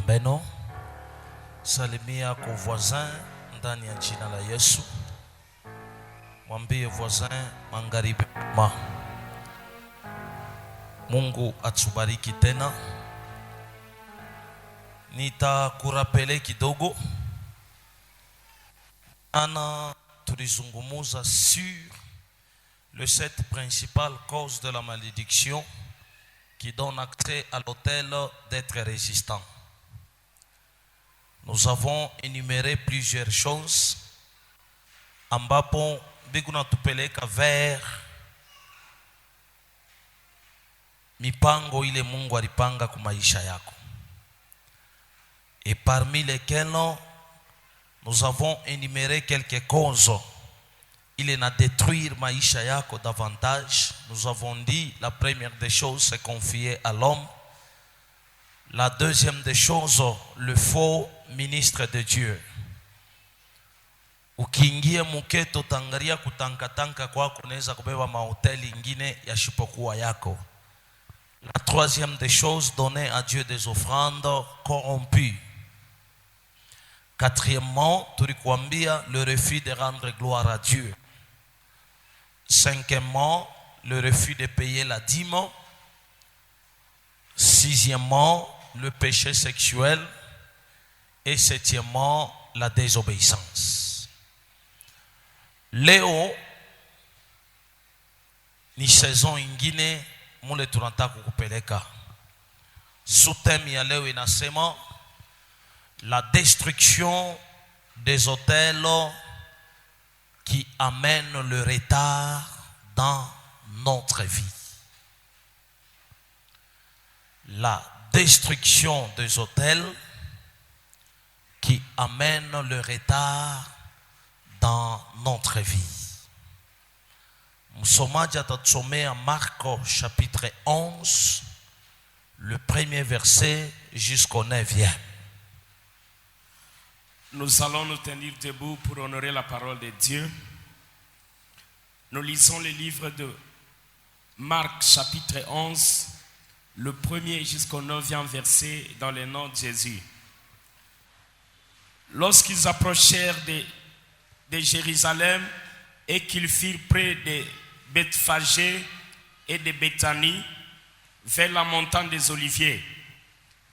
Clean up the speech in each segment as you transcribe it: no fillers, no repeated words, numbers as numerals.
Beno, salimia kwa voisin ndani ya jina la Yesu. Mwambie voisin magharibi ma. Mungu atubariki tena. Nitakurapele kidogo. Ana tulizungumuza sur le 7 principales causes de la malédiction qui donne accès à l'autel d'être résistant. Nous avons énuméré plusieurs choses ambapo biguna tupeleka vers mipango ile Mungu alipanga kwa maisha yako. Et parmi lesquelles nous avons énuméré quelques causes. Il est à détruire maisha yako davantage. Nous avons dit la première des choses c'est confier à l'homme. La deuxième des choses, le faux ministre de Dieu. Ukiingia muketo tangaria kutankatanka kwako unaweza kubeba mahoteli ingine yasipokuwa yako. La troisième des choses, donner à Dieu des offrandes corrompues. Quatrièmement, tulikuambia le refus de rendre gloire à Dieu. Cinquièmement, le refus de payer la dîme. Sixièmement, le péché sexuel. Et septièmement, la désobéissance. Leo ni saison ingine mule tunataka kukupeleka. Sous-thème ya leo inasema la destruction des hôtels qui amènent le retard dans notre vie. La destruction des hôtels qui amènent le retard dans notre vie. Msomaji atatusomea Marco chapitre 11, le premier verset jusqu'au 9e. Nous allons nous tenir debout pour honorer la parole de Dieu. Nous lisons le livre de Marc chapitre 11, le premier jusqu'au 9e verset dans le nom de Jésus. Lorsqu'ils approchèrent de Jérusalem et qu'ils furent près de Bethphagée et de Béthanie, vers la montagne des Oliviers,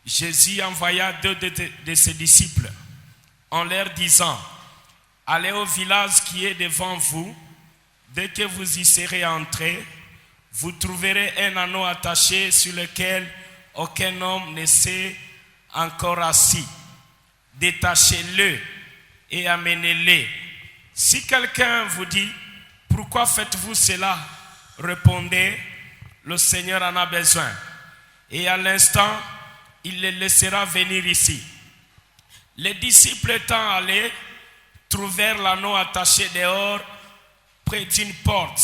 Jésus envoya deux de ses disciples en leur disant: allez au village qui est devant vous. Dès que vous y serez entrés, vous trouverez un anneau attaché sur lequel aucun homme ne s'est encore assis. Détachez-le et amenez-le. Si quelqu'un vous dit: pourquoi faites-vous cela? Répondez: le Seigneur en a besoin. Et à l'instant, il les laissera venir ici. Les disciples étant allés, trouvèrent l'anneau attaché dehors, près d'une porte,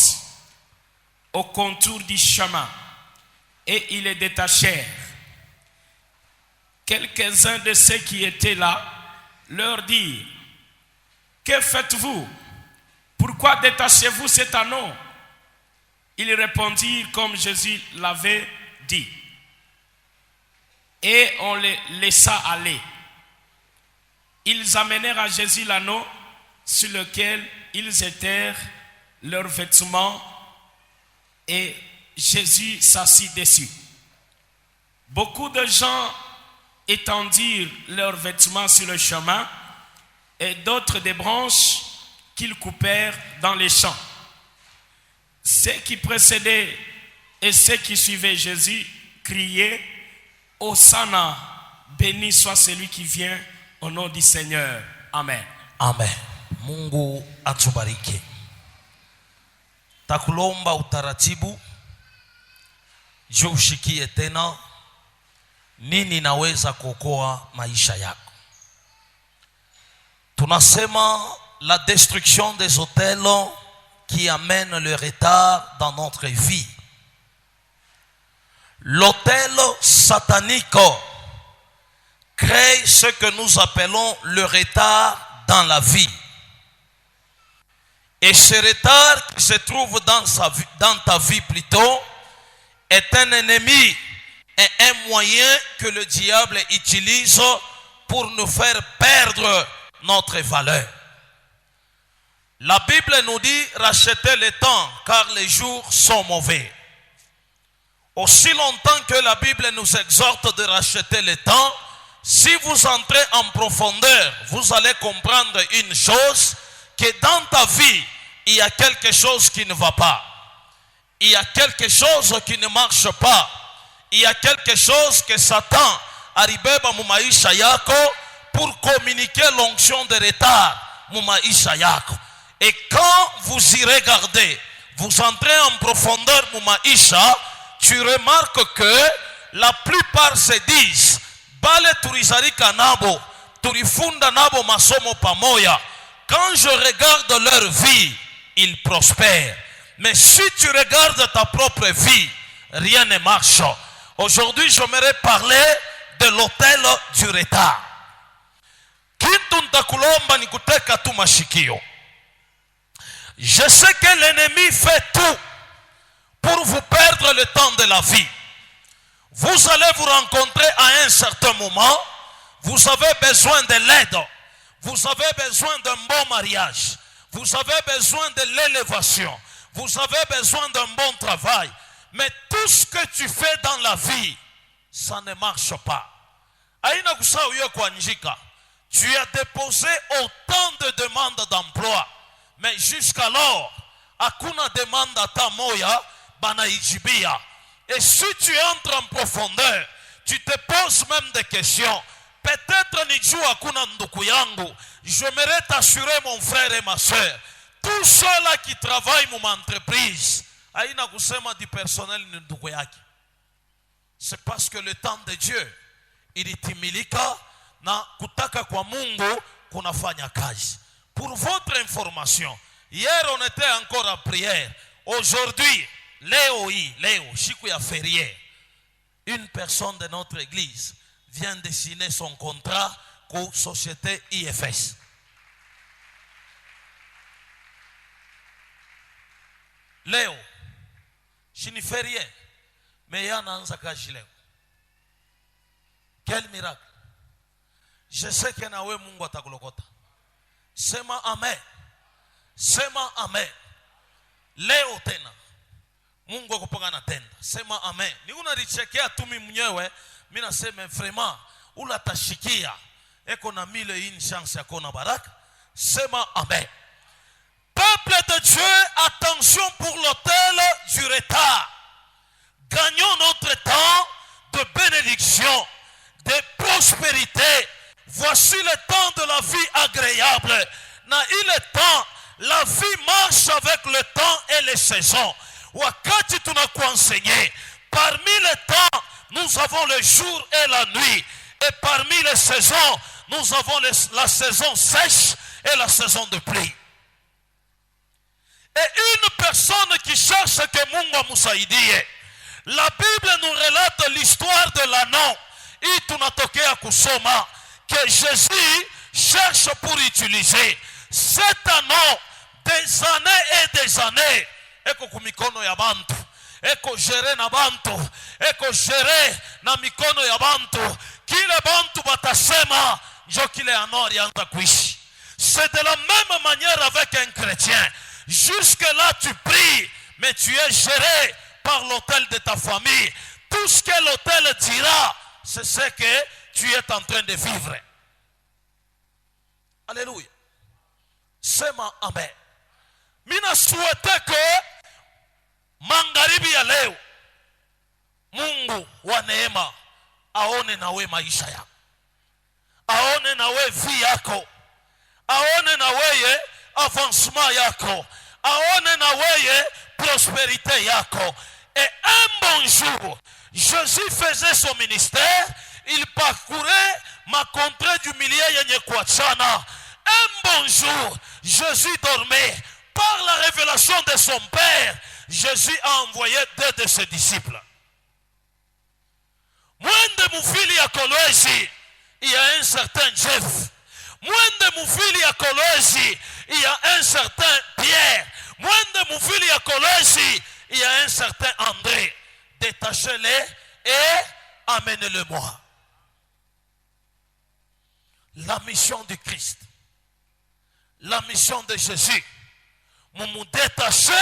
au contour du chemin, et ils le détachèrent. Quelques-uns de ceux qui étaient là leur dirent: que faites-vous? Pourquoi détachez-vous cet anneau? Ils répondirent comme Jésus l'avait dit. Et on les laissa aller. Ils amenèrent à Jésus l'anneau sur lequel ils étèrent leurs vêtements et Jésus s'assit dessus. Beaucoup de gens étendirent leurs vêtements sur le chemin et d'autres des branches qu'ils coupèrent dans les champs. Ceux qui précédaient et ceux qui suivaient Jésus criaient: Hosanna, béni soit celui qui vient au nom du Seigneur. Amen. Amen. Mungu atubariki. Takulomba utaratibu je ushikie tena nini naweza kuokoa maisha yako. Tunasema la destruction des hôtels qui amène le retard dans notre vie. L'hôtel satanique crée ce que nous appelons le retard dans la vie. Et ce retard qui se trouve dans ta vie plutôt est un ennemi est un moyen que le diable utilise pour nous faire perdre notre valeur. La Bible nous dit rachetez le temps car les jours sont mauvais. Aussi longtemps que la Bible nous exhorte de racheter le temps, si vous entrez en profondeur, vous allez comprendre une chose, que dans ta vie, il y a quelque chose qui ne va pas. Il y a quelque chose qui ne marche pas. Il y a quelque chose que Satan aribeba mu maisha yako pour communiquer l'onction de retard mu maisha yako. Et quand vous y regardez, vous entrez en profondeur mu maisha, tu remarques que la plupart se disent bale turizarika nabo, turifunda nabo masomo pamoya. Quand je regarde leur vie, ils prospèrent. Mais si tu regardes ta propre vie, rien ne marche. Aujourd'hui, j'aimerais parler de l'hôtel du retard. Kintu ntakulomba ni kuteka tu mashikio. Je sais que l'ennemi fait tout pour vous perdre le temps de la vie. Vous allez vous rencontrer à un certain moment. Vous avez besoin de l'aide. Vous avez besoin d'un bon mariage. Vous avez besoin de l'élévation. Vous avez besoin d'un bon travail. Mais tout ce que tu fais dans la vie, ça ne marche pas. Tu as déposé autant de demandes d'emploi. Mais jusqu'alors, hakuna demande ata moya banaijibia. Et si tu entres en profondeur, tu te poses même des questions. Peut-être nijua hakuna nduku yangu. J'aimerais t'assurer mon frère et ma soeur. Tous ceux-là qui travaillent dans mon entreprise, haina kusema du personnel ni nduku yake. C'est parce que le temps de Dieu ilitimilika na kutaka kwa Mungu kunafanya kazi. Pour votre information, hier on était encore à prière. Aujourd'hui, Léo, siku ya férié, une personne de notre église vient de signer son contrat avec société IFS. Léo, je ne fais rien, mais il y a un kazi leo. Quel miracle! Je sais que nawe Mungu atakulokota. Sema amen. Sema amen. Leo tena Mungu akupanga na tenda. Sema amen. Ni unalichekea tu mimi mwenyewe, mimi nasema vraiment ula tashikia. Eko na mile une chance ya kona baraka. Sema amen. Peuple de Dieu, attention pour l'hôtel du retard. Gagnons notre temps de bénédiction, de prospérité. Voici le temps de la vie agréable. Na il est temps, la vie marche avec le temps et les saisons. Wakati tunakuenseigner, parmi les temps, nous avons le jour et la nuit. Et parmi les saisons, nous avons la saison sèche et la saison de pluie. Et une personne qui cherche que Mungu amsaidie. La Bible nous relate l'histoire de l'anneau. Et tunatokea kusoma que Jésus cherche pour utiliser cet anneau des années et des années. Eko kumikono ya bantu. Eko gere na bantu. Eko gere na mikono ya bantu. Kile bantu batasema njo kile anneau alianza kuishi. C'est de la même manière avec un chrétien. Jusque là tu pries, mais tu es géré par l'autel de ta famille. Tout ce que l'autel dira, c'est ce que tu es en train de vivre. Alléluia. Sema amen. Mina souhaite que magharibi ya leo Mungu wa neema aone nawe maisha yako. Aone nawe vie yako. Aone nawe avancement yako. Aone nawe prospérité yako. Et un bon jour, Jésus faisait son ministère, il parcourait ma contrée du milieu yenye kuachana. Un bon jour, Jésus dormait. Par la révélation de son Père, Jésus a envoyé 2 de ses disciples. Mwende mufili ya Kolwezi, il y a un certain Jeff. Mwende mufili ya Kolwezi, il y a un certain Pierre. Mwende mufili ya Kolwezi, il y a un certain André. Détachez-les et amenez-le-moi. La mission du Christ, la mission de Jésus, mumu détaché,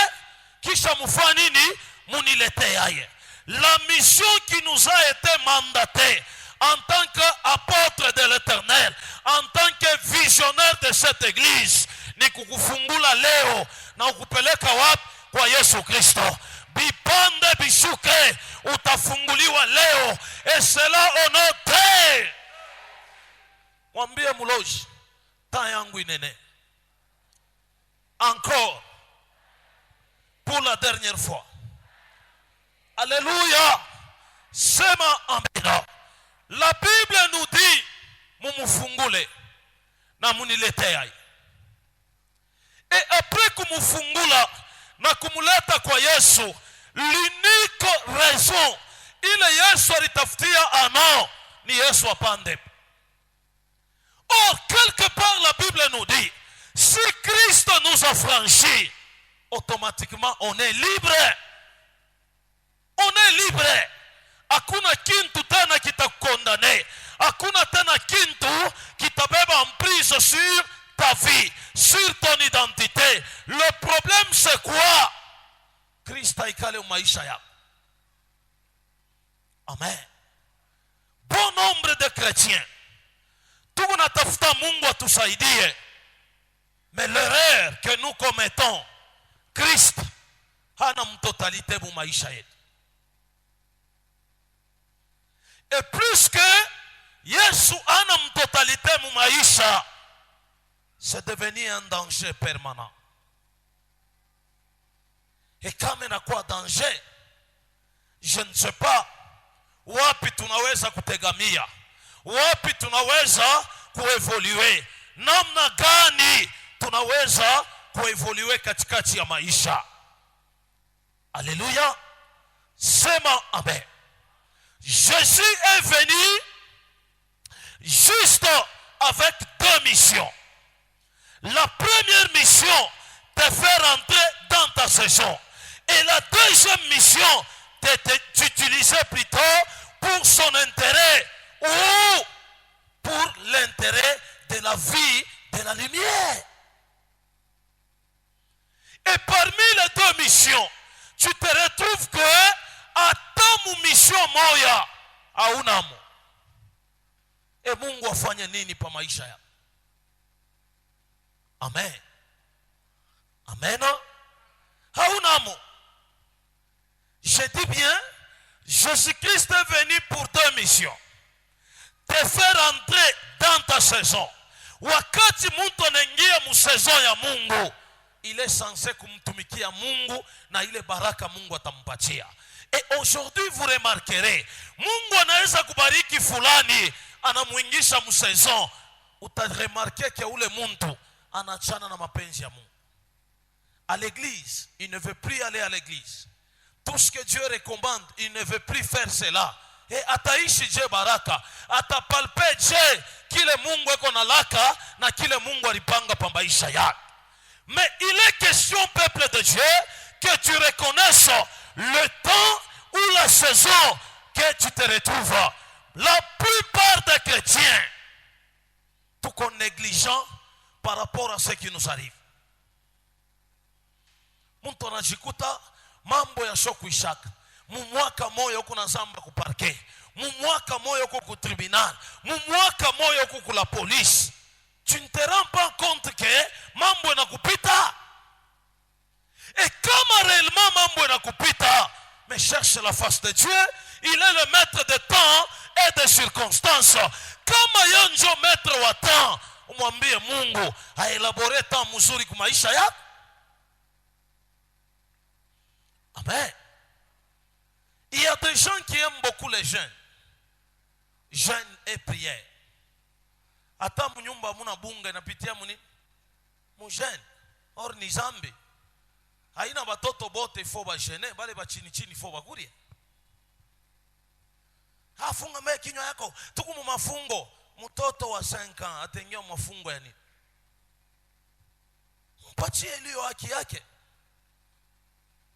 kisha mufanini, munilete aye. La mission qui nous a été mandatée en tant qu'apôtre de l'Éternel, en tant que visionnaire de cette église, ni kukufungula leo na ukupeleka wapi? Kwa Yesu Kristo. Bipande bishuke, utafunguliwa leo. Et cela onote. Mwambie muloji, temps yangu inene. Encore, pour la dernière fois. Alléluia. Sema amen. La Bible nous dit, mumufungule na munilete aye. Et après kumufungula na kumuleta kwa Yesu, l'unique raison ile Yesu alitafutia ano ni Yesu apande. Or, quelque part la Bible nous dit, si Christ nous a franchis, automatiquement on est libre. On est libre. Hakuna kintu tena kitakukondane. Hakuna tena kintu kitabeba emprise sur ta vie, sur ton identité. Le problème c'est quoi? Christ aikale maisha yako. Amen. Bon nombre de chrétiens tuko natafuta Mungu atusaidie, mais l'erreur que nous commettons, Christ hana mtotalité mu maisha yetu. Et plus que Yesu hana mtotalité mu maisha, c'est devenu un danger permanent. Et kama inakuwa danger, je ne sais pas wapi tunaweza kutegamia, wapi tunaweza kuevolue, namna gani tunaweza kuevolue katikati ya maisha. Alléluia. Sema amen. Jésus est venu juste avec deux missions. La première mission, te faire entrer dans ta saison. Et la deuxième mission, t'utiliser plutôt pour son intérêt ou pour l'intérêt de la vie, de la lumière. Et parmi les deux missions, tu te retrouves que à ta mission moya haunamo. Et Mungu afanye nini pa maisha ya? Amen. Amen. Haunamo. Je dis bien, Jésus-Christ est venu pour deux missions. Te faire entrer dans ta saison. Wakati mtu anaingia mu saison ya Mungu, il est censé kumtumikia Mungu na ile baraka Mungu atampatia. Et aujourd'hui vous remarquerez, Mungu anaweza kubariki fulani, anamuingisha mu saison, utaremarquer que ule muntu anachana na mapenzi ya Mungu. À l'église, il ne veut plus aller à l'église. Tout ce que Dieu recommande, il ne veut plus faire cela. Et ataishi je baraka, atapalpe je kile Mungu eko na laka na kile Mungu alipanga pa maisha yako. Mais il est question, peuple de Dieu, que tu reconnaisses le temps ou la saison que tu te retrouves. La plupart des chrétiens, tout qu'on négligent par rapport à ce qui nous arrive. Muntu anajikuta mambo ya shoku ishaka. Mumwaka moyo kuna zamba kuparke. Mumwaka moyo ku tribunal. Mumwaka moyo ku la police. Tu ne te rends pas compte que mambo yanakupita. Et comme réellement mambo yanakupita, mais cherche la face de Dieu, il est le maître de temps et de circonstances. Kama yonjo maître wa temps, umwambie Mungu aelabore temps mzuri kwa maisha yako. Amen. Il y a des gens qui aiment beaucoup les jeûnes. Jeûne et prière. Ata munyumba muna bunga inapitia muni mujene or ni zambi. Haina batoto bote fo ba jene, bale ba chini chini fo ba kuria. Hafunga me kinywa yako, tuku mu mafungo. Mtoto wa 5 ans atengea mafungo ya nini? Mpatie iliyo haki yake.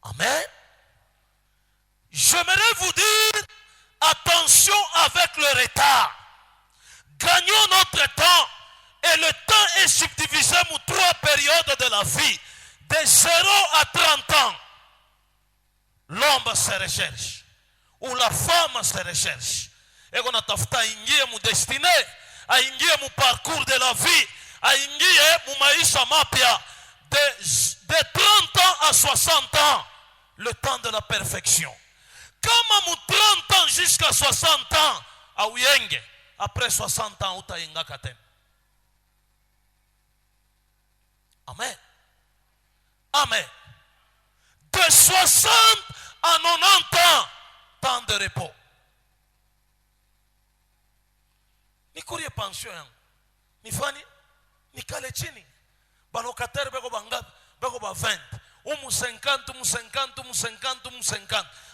Amen. J'aimerais vous dire Attention avec le retard. Gagnons notre temps. Et le temps est subdivisé en 3 périodes de la vie. De 0 à 30 ans. L'homme se recherche. Ou la femme se recherche. Et on a tafuta aingie mu destinée. Aingie mu parcours de la vie. Aingie mu maisha mapya. De 30 ans à 60 ans. Le temps de la perfection. Comme mu 30 ans jusqu'à 60 ans. Aouyenge. Après 60 ans, utayenga katen. Amen. Amen. De 60 à 90 ans, temps de repos. Nikurie pension yangu. Nifani? Nikale chini. Balokateri beko bangapi? Beko ba 20. Umu 50.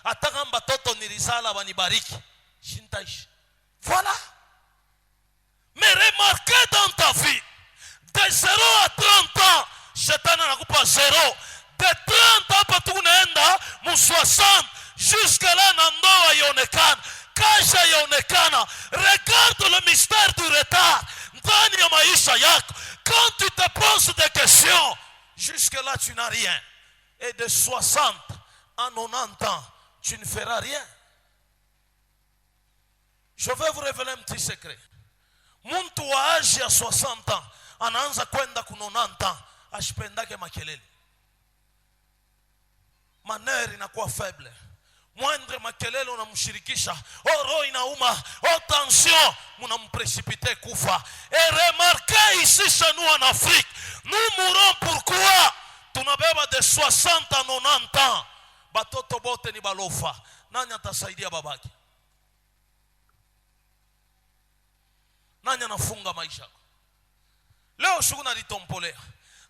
Ataka mbatoto nirisala banibariki. Shintaishi. Voilà. Mais remarquez dans ta vie. De 0 à 30 ans, Shetana nakupa 0. De 30 ans, patunaenda mu 60. Jusqu'à là, nandoa yonekana. Kasha yonekana. Regarde le mystère du retard. Ndani ya maisha yako. Quand tu te poses des questions, jusque là, tu n'as rien. Et de 60 à 90 ans, tu ne feras rien. Je vais vous révéler un petit secret. Muntu wa âge ya 60 ans anaanza kwenda ku 90 ans ashipendake makelele. Maneri inakuwa faible. Moindre makelele unamshirikisha. Oh, roho inauma. Oh, tension. Munamprésipiter kufa. Et remarquez ici chez nous en Afrique. Nous mourons pourquoi? Tunabeba de 60 à 90 ans. Batoto bote ni balofa. Nani atasaidia babaki? Nani anafunga maisha? Leo shughuli nalitompolea.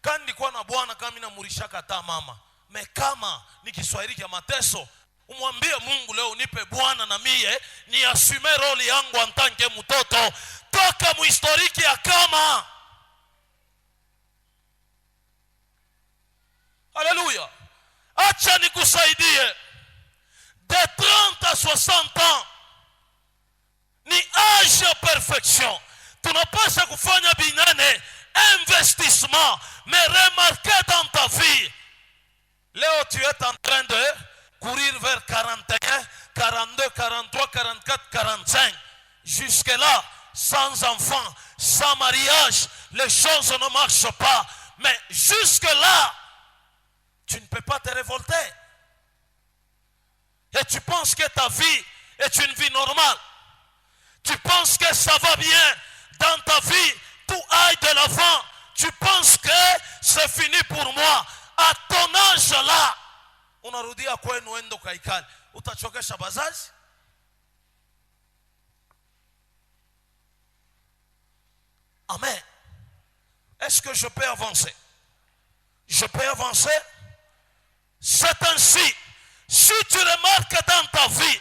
Kani nilikuwa na bwana kama mimi namurishaka hata mama. Kama ni Kiswahili cha mateso, umwambie Mungu leo nipe bwana na mie ni assume role yangu en tant que mtoto. Toka mu historiki ya kama. Alléluia. Acha nikusaidie. De 30 à 60 ans ni âge ya perfection. Tunapaswa kufanya binane investissement. Mais remarquez dans ta vie. Léo, tu es en train de courir vers 41, 42, 43, 44, 45. Jusque-là, sans enfant, sans mariage, les choses ne marchent pas. Mais jusque-là, tu ne peux pas te révolter. Et tu penses que ta vie est une vie normale. Tu penses que ça va bien dans ta vie, tout aille de l'avant. Tu penses que c'est fini pour moi. À ton âge là, unarudia kwenu endo kaikali. Utachokesha bazazi? Amen. Est-ce que je peux avancer? Je peux avancer? C'est ainsi. Si tu remarques dans ta vie,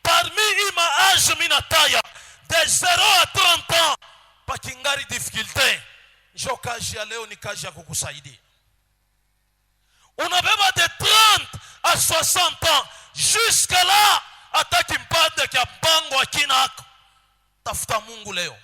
parmi ima âge minataya, de 0 à 30 ans, pa kingari difficulté, jo kazi ya leo ni kazi ya kukusaidia. Unabeba de 30 à 60 ans, jusqu'à là, ataki mpade kia mpango akinako. Tafuta Mungu leo.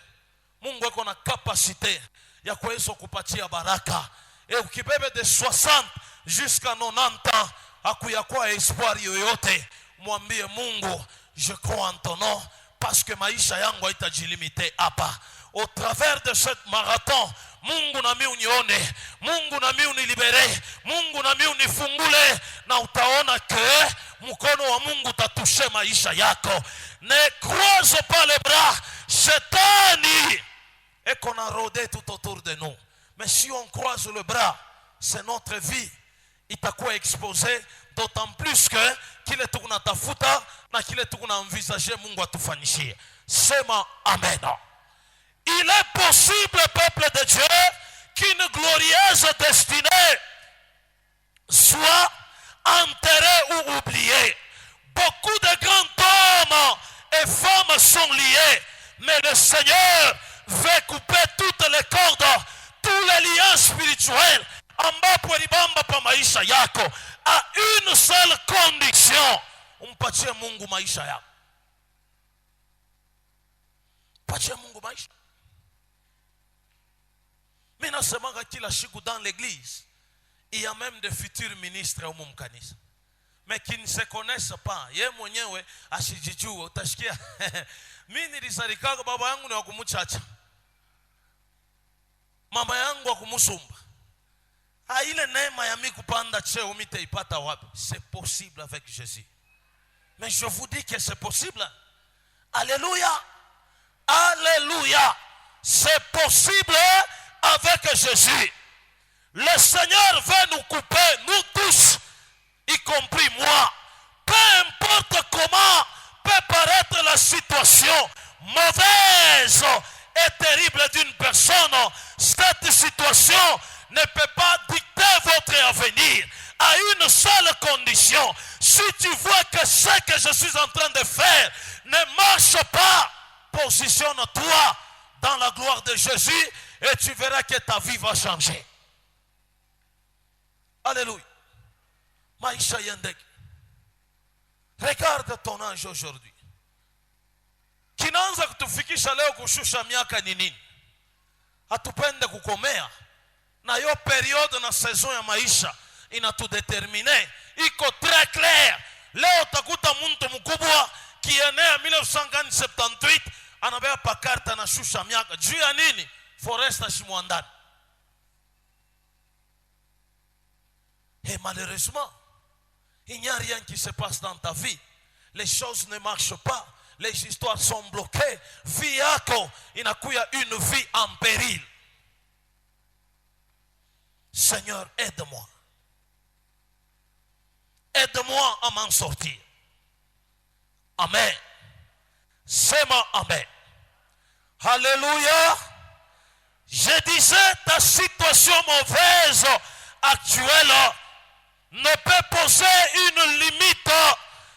Mungu eko na kapasite ya kuweza kupatia baraka. Et ukibebe de 60 jusqu'à 90 ans, akuyakuwa espoir yoyote, mwambie Mungu, je crois en ton nom, parce que maisha yangu haitajilimite hapa. Au travers de cette marathon, Mungu na mimi unione, Mungu na mimi unilibere, Mungu na mimi unifungule, na utaona que mkono wa Mungu tatushe maisha yako. Ne croise pas les bras, Shetani est qu'on a rôdé tout autour de nous. Mais si on croise le bras, c'est notre vie. Itakuwa exposé, d'autant plus que kile tukunatafuta na kile tukunamvisager Mungu atufanyishie. Sema amen. Il est possible, peuple de Dieu, qu'une glorieuse destinée soit enterrée ou oubliée. Beaucoup de grands hommes et femmes sont liés, mais le Seigneur veut couper toutes les cordes, tous les liens spirituels, ambapo libamba pa maisha yako, à une seule condition: umpatie Mungu maisha yako. Patia Mungu maisha. Mimi nasemanga kila siku dans l'église, il y a même des futurs ministres au mkanisa. Mais qui ne se connaissent pas. Yeye mwenyewe asijijua, utashikia. Mimi nilizalikaga baba yangu ni wa kumuchacha. Mama yangu wa kumusumba. Ile neema ya mimi kupanda cheo mitaipata wapi? C'est possible avec Jésus. Mais je vous dis que c'est possible. Alléluia. Alléluia. C'est possible avec Jésus. Le Seigneur veut nous couper, nous tous, y compris moi. Peu importe comment peut paraître la situation mauvaise et terrible d'une personne, cette situation ne peut pas dicter votre avenir. À une seule condition: si tu vois que ce que je suis en train de faire ne marche pas, positionne-toi dans la gloire de Jésus et tu verras que ta vie va changer. Alléluia. Maisha yendeke. Regarde ton ange aujourd'hui. Kinaanza kutufikisha leo kushusha miaka ni nini? Hatupende kukomea. Na yo periode na saison ya maisha inatudetermine. Iko très clair. Leo utakuta mtu mkubwa kienea 1978 anabeba pakarta na shusha miaka. Juu ya nini? Foresta shimwandani. Et malheureusement, il n'y a rien qui se passe dans ta vie. Les choses ne marchent pas. Les histoires sont bloquées. Vie yako inakuya une vie en péril. Seigneur, aide-moi. Aide-moi à m'en sortir. Amen. C'est-moi amen. Alléluia. Je disais, ta situation mauvaise actuelle ne peut poser une limite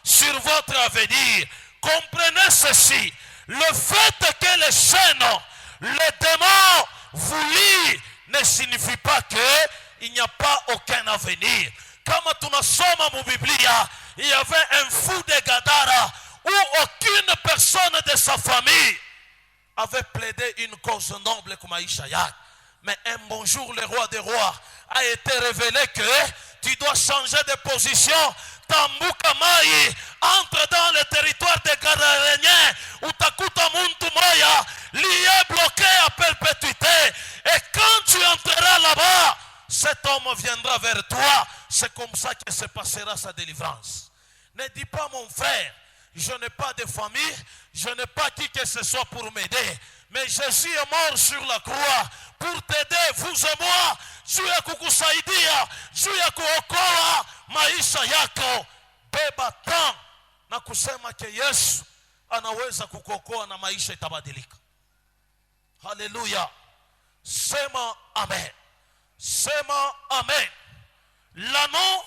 sur votre avenir. Comprenez ceci: le fait que les chaînes, les démons vous lient ne signifie pas qu'il n'y a pas aucun avenir. Comme tunasoma mu Biblia, il y avait un fou de Gadara où aucune personne de sa famille avait plaidé une cause noble comme Aïchaïa. Mais un bon jour, le roi des rois a été révélé que tu dois changer de position. Tambuka mai, entre dans le territoire des Gadaréniens, utakuta muntu moya, lié bloqué à perpétuité. Et quand tu entreras là-bas, cet homme viendra vers toi. C'est comme ça que se passera sa délivrance. Ne dis pas, mon frère, je n'ai pas de famille, je n'ai pas qui que ce soit pour m'aider. Mais Jésus est mort sur la croix pour t'aider, vous et moi. Juu ya kukusaidia, juu ya kuokoa maisha yako. Beba temps na kusema ke Yesu anaweza kukuokoa na maisha itabadilika. Hallelujah. Sema amen. Sema amen. L'anneau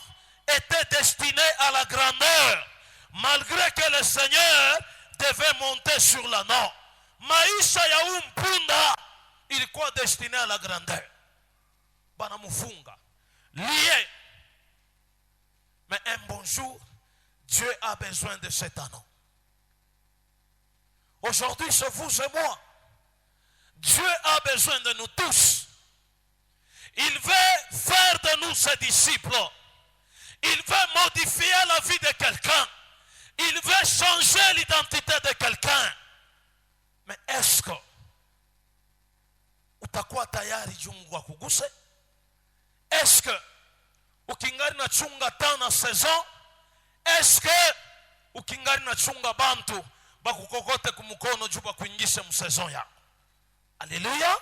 était destiné à la grandeur, malgré que le Seigneur devait monter sur l'anneau. Maisha ya mpunda ilikuwa destiné à la grandeur. Banamufunga, lié. Mais un bon jour, Dieu a besoin de cet anneau. Aujourd'hui, c'est vous et moi. Dieu a besoin de nous tous. Il veut faire de nous ses disciples. Il veut modifier la vie de quelqu'un. Il veut changer l'identité de quelqu'un. Mais est-ce que utakuwa tayari Mungu akuguse? Est-ce que ukingari na chunga tana saison? Est-ce que ukingari na chunga bantu bakukokote kumukono juu bakuingishe msaison ya? Alléluia.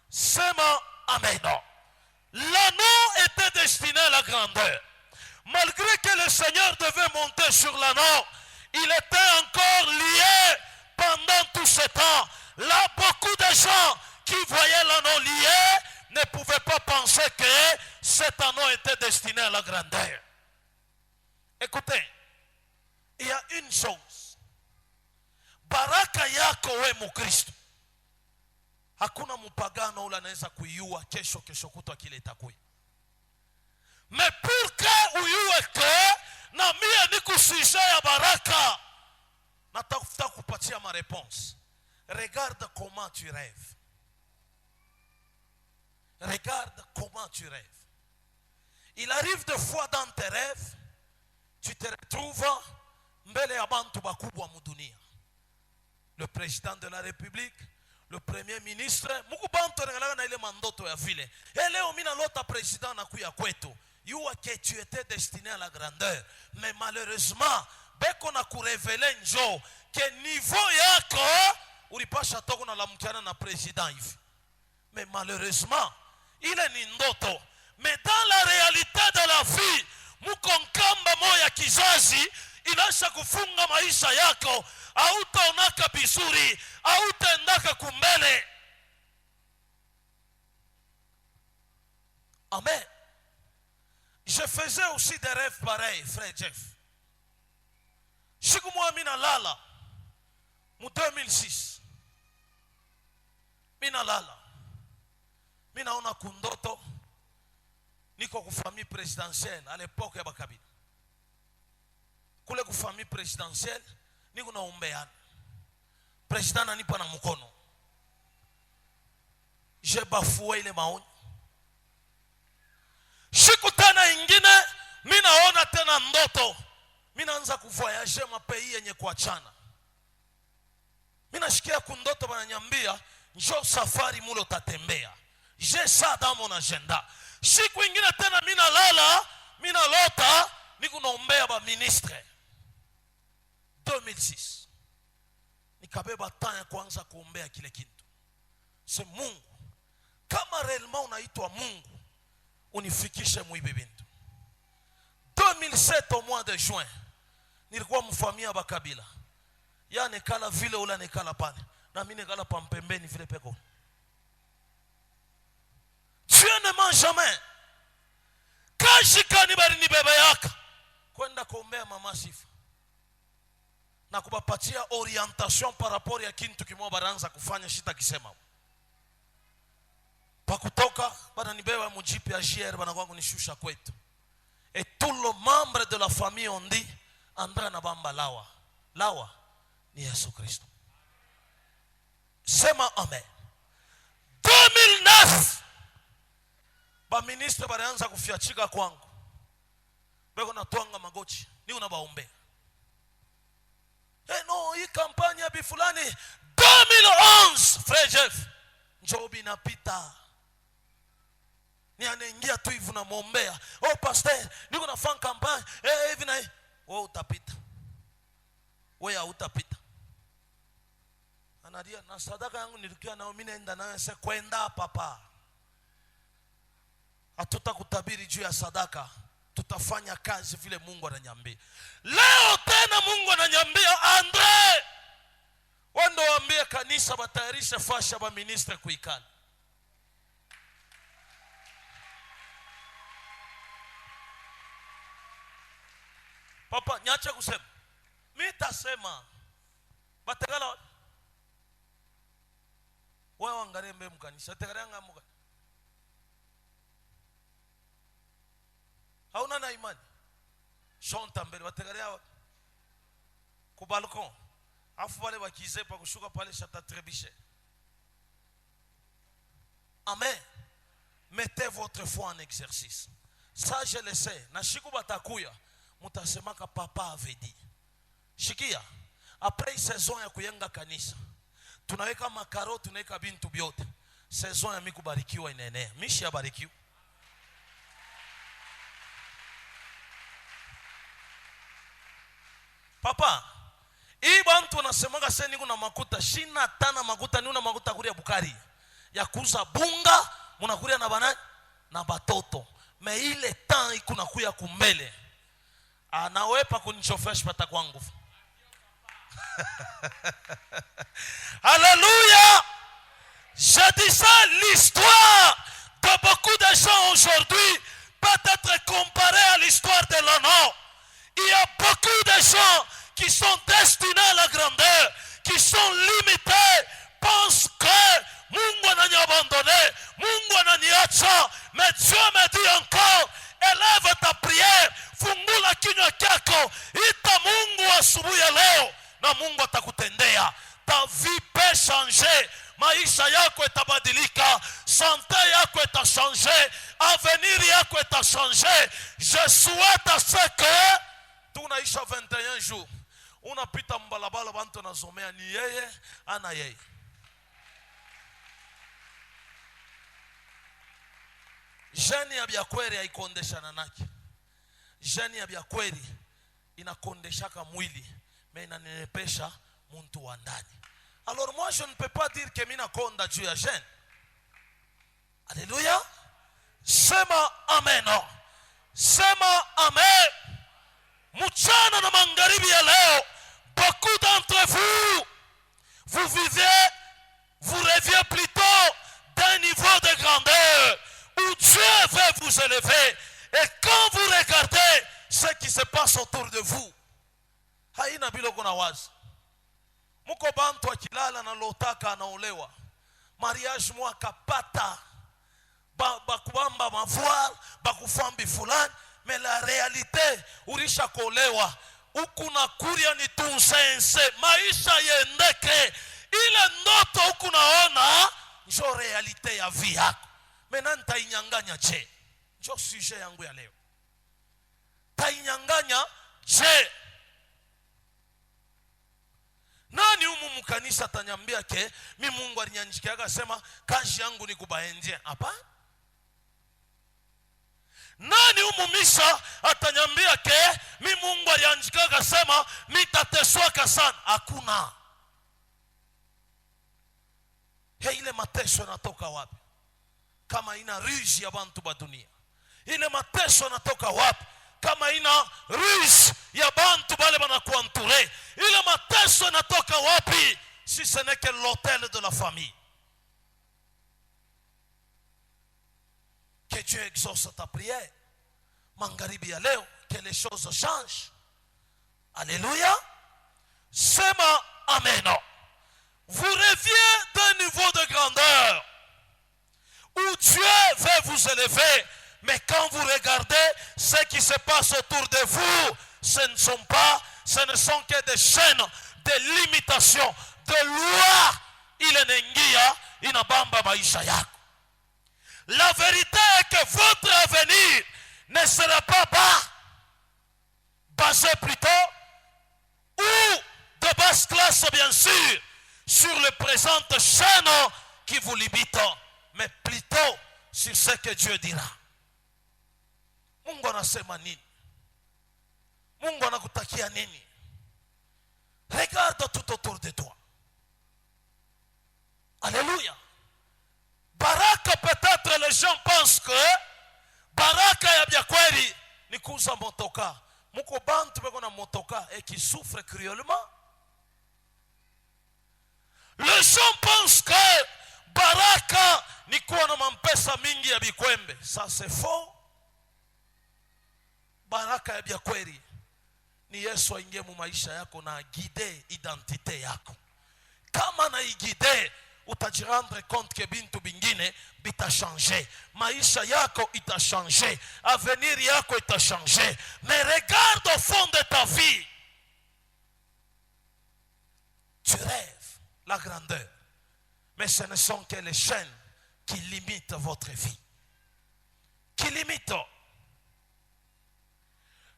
Sema amen. L'anneau était destiné à la grandeur. Malgré que le Seigneur devait monter sur l'anneau, il était encore lié pendant tout ce temps. Là, beaucoup de gens qui voyaient l'anneau lié ne pouvaient pas penser que cet anneau était destiné à la grandeur. Écoutez, il y a une chose. Baraka yako we mukristo. Hakuna mupagano ula anaweza kuiua kesho kutwa kile itakuwa. Mais pour que uyue que na mie nikusisha ya baraka, natafuta kupatia ma réponse. Regarde comment tu rêves. Regarde comment tu rêves. Il arrive des fois dans tes rêves, tu te retrouves mbele ya bantu bakubwa mu dunia. Le président de la République, le premier ministre, muku bantu rengalaka na ile mandoto ya vile. Leo mina lota président na kuya kwetu. Yua que tu étais destiné à la grandeur. Mais malheureusement, beko na kurevele njo ke niveau yako ulipasha toko na lamkiana na président hivi. Mais malheureusement, il est ni ndoto. Mais dans la réalité de la vie, mukonkamba moya kizazi inasha kufunga maisha yako, hautaonaka vizuri, hautaendaka kumbele. Amen. Je faisais aussi des rêves pareils, frère Jeff. Siku moja mina lala mu 2006. Mina lala. Mina ona kundoto niko ku famille présidentielle à l'époque ya Bakabila. Kule ku famille présidentielle niko naombeana. Président ananipa na mkono. J'ai bafoué ile maoni. Siku tena ingine minaona tena ndoto. Minaanza kuvoyager mapays yenye kuachana. Minashikia kundoto bananyambia njoo safari mulo tatembea. J'ai ça dans mon agenda. Siku ingine tena mina lala, mina lota niko naombea ba ministre. 2006. Nikabeba temps ya kuanza kuombea kile kitu. C'est Mungu. Kama réellement unaitwa Mungu, unifikishe muibe bintu. 2007 au mois de juin, nilikuwa mfamia ya Bakabila. Ya nekala vile ula nekala pale. Na mimi nekala pampembeni vile peko. Dieu ne ment jamais. Kashika ni bari ni bebe yaka. Kwenda kuombea mama Sifa. Na kubapatia orientation par rapport ya kintu kimoja baranza kufanya shita kisema. Pakutoka bana nibewa mujipi ya JR bana kwangu nishusha kwetu. Et tout le membre de la famille ont dit Andra na bamba lawa. Lawa ni Yesu Kristo. Sema amen. 2009 ba ministre banaanza kufiachika kwangu. Beko natwanga magochi. Ni unabaombea. No, hii kampanya bi fulani 2011 frère Jeff njobi inapita. Ni anaingia tu hivi na muombea. Oh pastor, niko nafanya kampanya. Hivi na wewe utapita. Wewe hautapita. Anadia na sadaka yangu nilikia na mimi naenda nayo sasa kwenda papa. Hatutakutabiri juu ya sadaka. Tutafanya kazi vile Mungu ananyambia. Leo tena Mungu ananyambia Andre, wando waambie kanisa batayarisha fasha ba ministre kuikana. Papa, nyacha kusema. Mimi tasema bategala wewe angalie mbele mkanisa. Tegaranga muka. Hauna na imani. Shonta mbele bategalia ku balcon. Afu wale bakize pa kushuka pale chata trebishe. Amen. Mettez votre foi en exercice. Ça je le sais. Na shiku batakuya mutasemaka papa avait dit. Shikia, après saison ya kuyenga kanisa, tunaweka makaro, tunaweka bintu byote. Saison ya mikubarikiwa inaenea. Mishi ya barikiwa. Papa, hii bantu wanasemanga sasa niko na makuta, shina tana makuta, ni una makuta kuria bukari. Ya kuuza bunga, munakuria na banani na batoto. Me ile temps iko nakuya kumbele. Anawepa kunichofresh pata kwangu. Alléluia. Je dis ça, l'histoire de beaucoup de gens aujourd'hui peut être comparée à l'histoire de l'Anneau. Il y a beaucoup de gens qui sont destinés à la grandeur, qui sont limités, pensent que Mungu anani abandonné, Mungu ananiacha, mais Dieu me dit encore, élève ta prière, fungula kinywa chako, ita Mungu asubuhi ya leo, na Mungu atakutendea. ta vie peut changer. Maisha yako itabadilika, santé yako itachangé, avenir yako itachangé. Je souhaite à ce que tunaisha 21 jours. Unapita mbalabala bantu nazomea ni yeye ana yeye. Jeni ya byakweli haikondeshana naki. Jeni ya byakweli inakondeshaka mwili, mais inanenepesha muntu wa ndani. Alors moi je ne peux pas dire que mina konda juu ya jeune. Alléluia. Sema amen. Sema amen. Mchana na magharibi ya leo, beaucoup d'entre vous, vous vivez, vous rêviez plutôt d'un niveau de grandeur où Dieu veut vous élever. Et quand vous regardez ce qui se passe autour de vous, haina biloko na wazi. Muko bantu akilala na lotaka anaolewa. Mariage mwa kapata. Bakubamba mavoile, bakufambi fulani. Mais la réalité, urisha kolewa. Ukuna kuria ni tunsense. Maisha yendeke. Ile ndoto ukunaona, njo realite ya vie yako. Mena tainyanganya je. Njo sujet yangu ya leo. Tainyanganya je. Nani umu mkanisa atanyambia ke mi Mungu alinyanjikia akasema kazi yangu ni kubaendia? Hapa. Nani umu misa atanyambia ke mi Mungu alinyanjikia akasema mitateswaka sana? Hakuna. Ile mateso yanatoka wapi? Kama ina ruse ya bantu ba dunia. Ile mateso yanatoka wapi? Kama ina ruse ya bantu bale banakuantoure. Ile mateso yanatoka wapi? Si ce n'est que l'hôtel de la famille. Que Dieu exauce ta prière. Magharibi ya leo, que les choses changent. Alléluia. Sema amen. Vous rêviez d'un niveau de grandeur où Dieu veut vous élever. Mais quand vous regardez ce qui se passe autour de vous, ce ne sont que des chaînes, des limitations, de lois. Il est nengia, inabamba maisha yako. La vérité est que votre avenir ne sera pas basé plutôt, ou de basse classe bien sûr, sur les présentes chaînes qui vous limitent, mais plutôt sur ce que Dieu dira. Mungu anasema nini? Mungu anakutakia nini? Regarde tout autour de toi. Alléluia. Baraka, peut-être les gens pensent que baraka ya byakweli ni kuuza motoka. Muko bantu beko na motoka et qui souffrent cruellement. Les gens pensent que baraka ni kuwa na mampesa mingi ya bikwembe. Ça c'est faux. Baraka ya byakweli ni Yesu aingie mu maisha yako na guide identité yako. Kama na igide, utajirendre compte que bintu bingine bita changer. Maisha yako ita changer. Avenir yako ita changer. Mais regarde au fond de ta vie. Tu rêves la grandeur. Mais ce ne sont que les chaînes qui limitent votre vie. Qui limitent.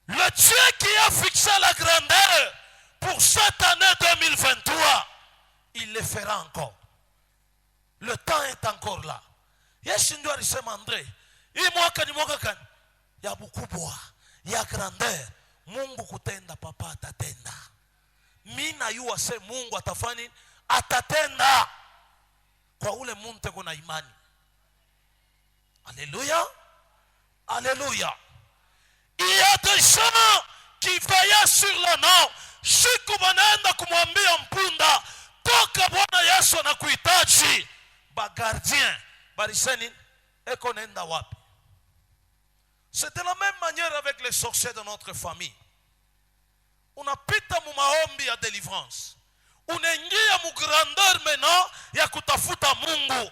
Le Dieu qui a fixé la grandeur pour cette année 2023, il le fera encore. Le temps est encore là. Yesu ndio alisema Andre, hii mwaka ni mwaka gani? Ya bukubwa, ya grandeur. Mungu kutenda, papa atatenda. Mina yuwa se Mungu atafani, atatenda. Kwa ule muntu kuna imani. Alléluia. Alléluia. Il y a des gens qui veillaient sur le nom. Siku banaenda kumwambia mpunda, toka Bwana Yesu anakuhitaji. Ba gardien bariseni eko nenda wapi? C'est de la même manière avec les sorciers de notre famille. Unapita mu maombi ya délivrance. Unaingia mu grandeur maintenant ya kutafuta Mungu.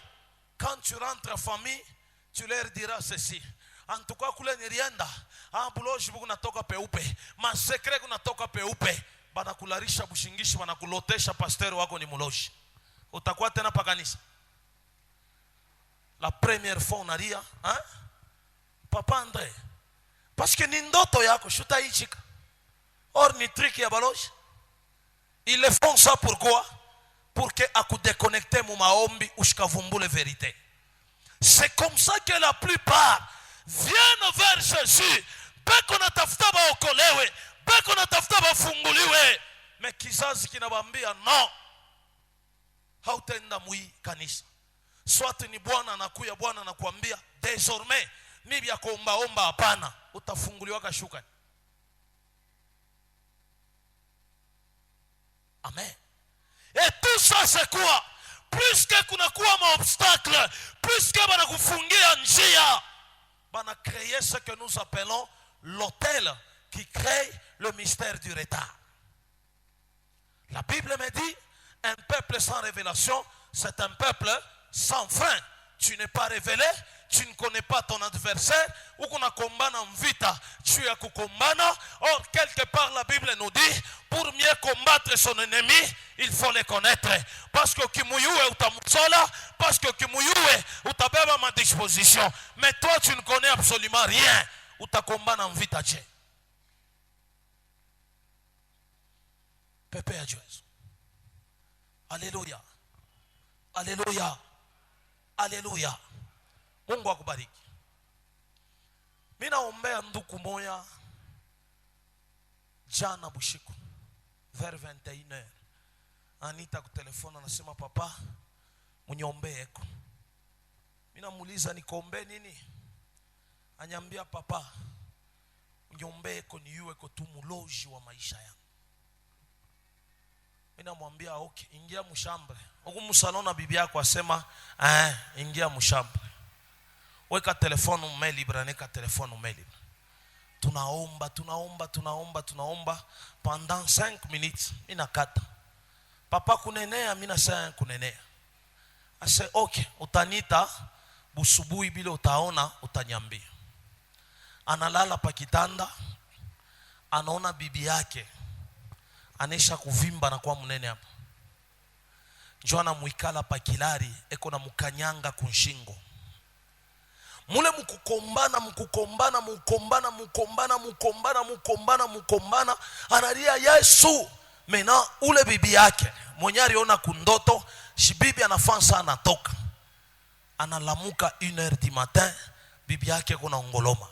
Quand tu rentres en famille, tu leur diras ceci. En tout cas kule nirienda, buloji buku natoka peupe, ma secret kunatoka peupe. banakularisha bushingishi, banakulotesha pasteur wako ni muloshi, utakuwa tena pa kanisa? La première fois unalia, hein? Papa André, parce que ni ndoto yako shutaichika. Or ni trick ya baloshi. Ils le font ça pourquoi? Pour que aku déconnecter mu maombi ushikavumbule vérité. C'est comme ça que la plupart viennent vers Jésus. Beko natafuta baokolewe, beko natafuta bafunguliwe. Mais kizazi kinabambia non. Hautaenda mui kanisa. Soit ni Bwana anakuya, Bwana anakuambia désormais ni bya kuomba hapana, utafunguliwa kashuka. Amen. Et tout ça c'est quoi? Puisque kunakuwa ma obstacle, puisque banakufungia njia, bana créer ce que nous appelons l'autel qui crée le mystère du retard. La Bible me dit, un peuple sans révélation, c'est un peuple sans fin. Tu n'es pas révélé, tu ne connais pas ton adversaire, ou qu'on a combattu en vita, tu as combattu. Or, quelque part, la Bible nous dit, pour mieux combattre son ennemi, il faut le connaître. Parce que Kimuyue ou Tamusola, parce que Kimuyue ou Tabeba ma disposition. Mais toi, tu ne connais absolument rien, ou ta combattu en vita. Pepe à Dieu. Alléluia. Alléluia. Alléluia. Mungu akubariki. Mimi naombea ndugu moya jana bushiku vers 21h. Anita ku telefona anasema papa muniombee eko. Mimi namuuliza nikuombee nini? Anyambia papa muniombee eko niwe ko tu muloji wa maisha yangu. Mimi namwambia okay, ingia mshambre. Huko msalona bibi yako asema ingia mshambre. Weka telefoni umelibre, neka telefoni umelibre. Tunaomba pendant 5 minutes. Mimi nakata. Papa kunenea, mimi nasema kunenea. Ase okay, utanita busubuhi bila utaona, utanyambia. Analala pa kitanda, anaona bibi yake anesha kuvimba na kwa munene hapa. Njona muikala pa kilari eko na mukanyanga kunshingo. Mule mukombana analia Yesu. Mena ule bibi yake mwenye aliona kundoto, shibibi anafansa anatoka. Analamuka 1h du matin, bibi yake kuna ongoloma.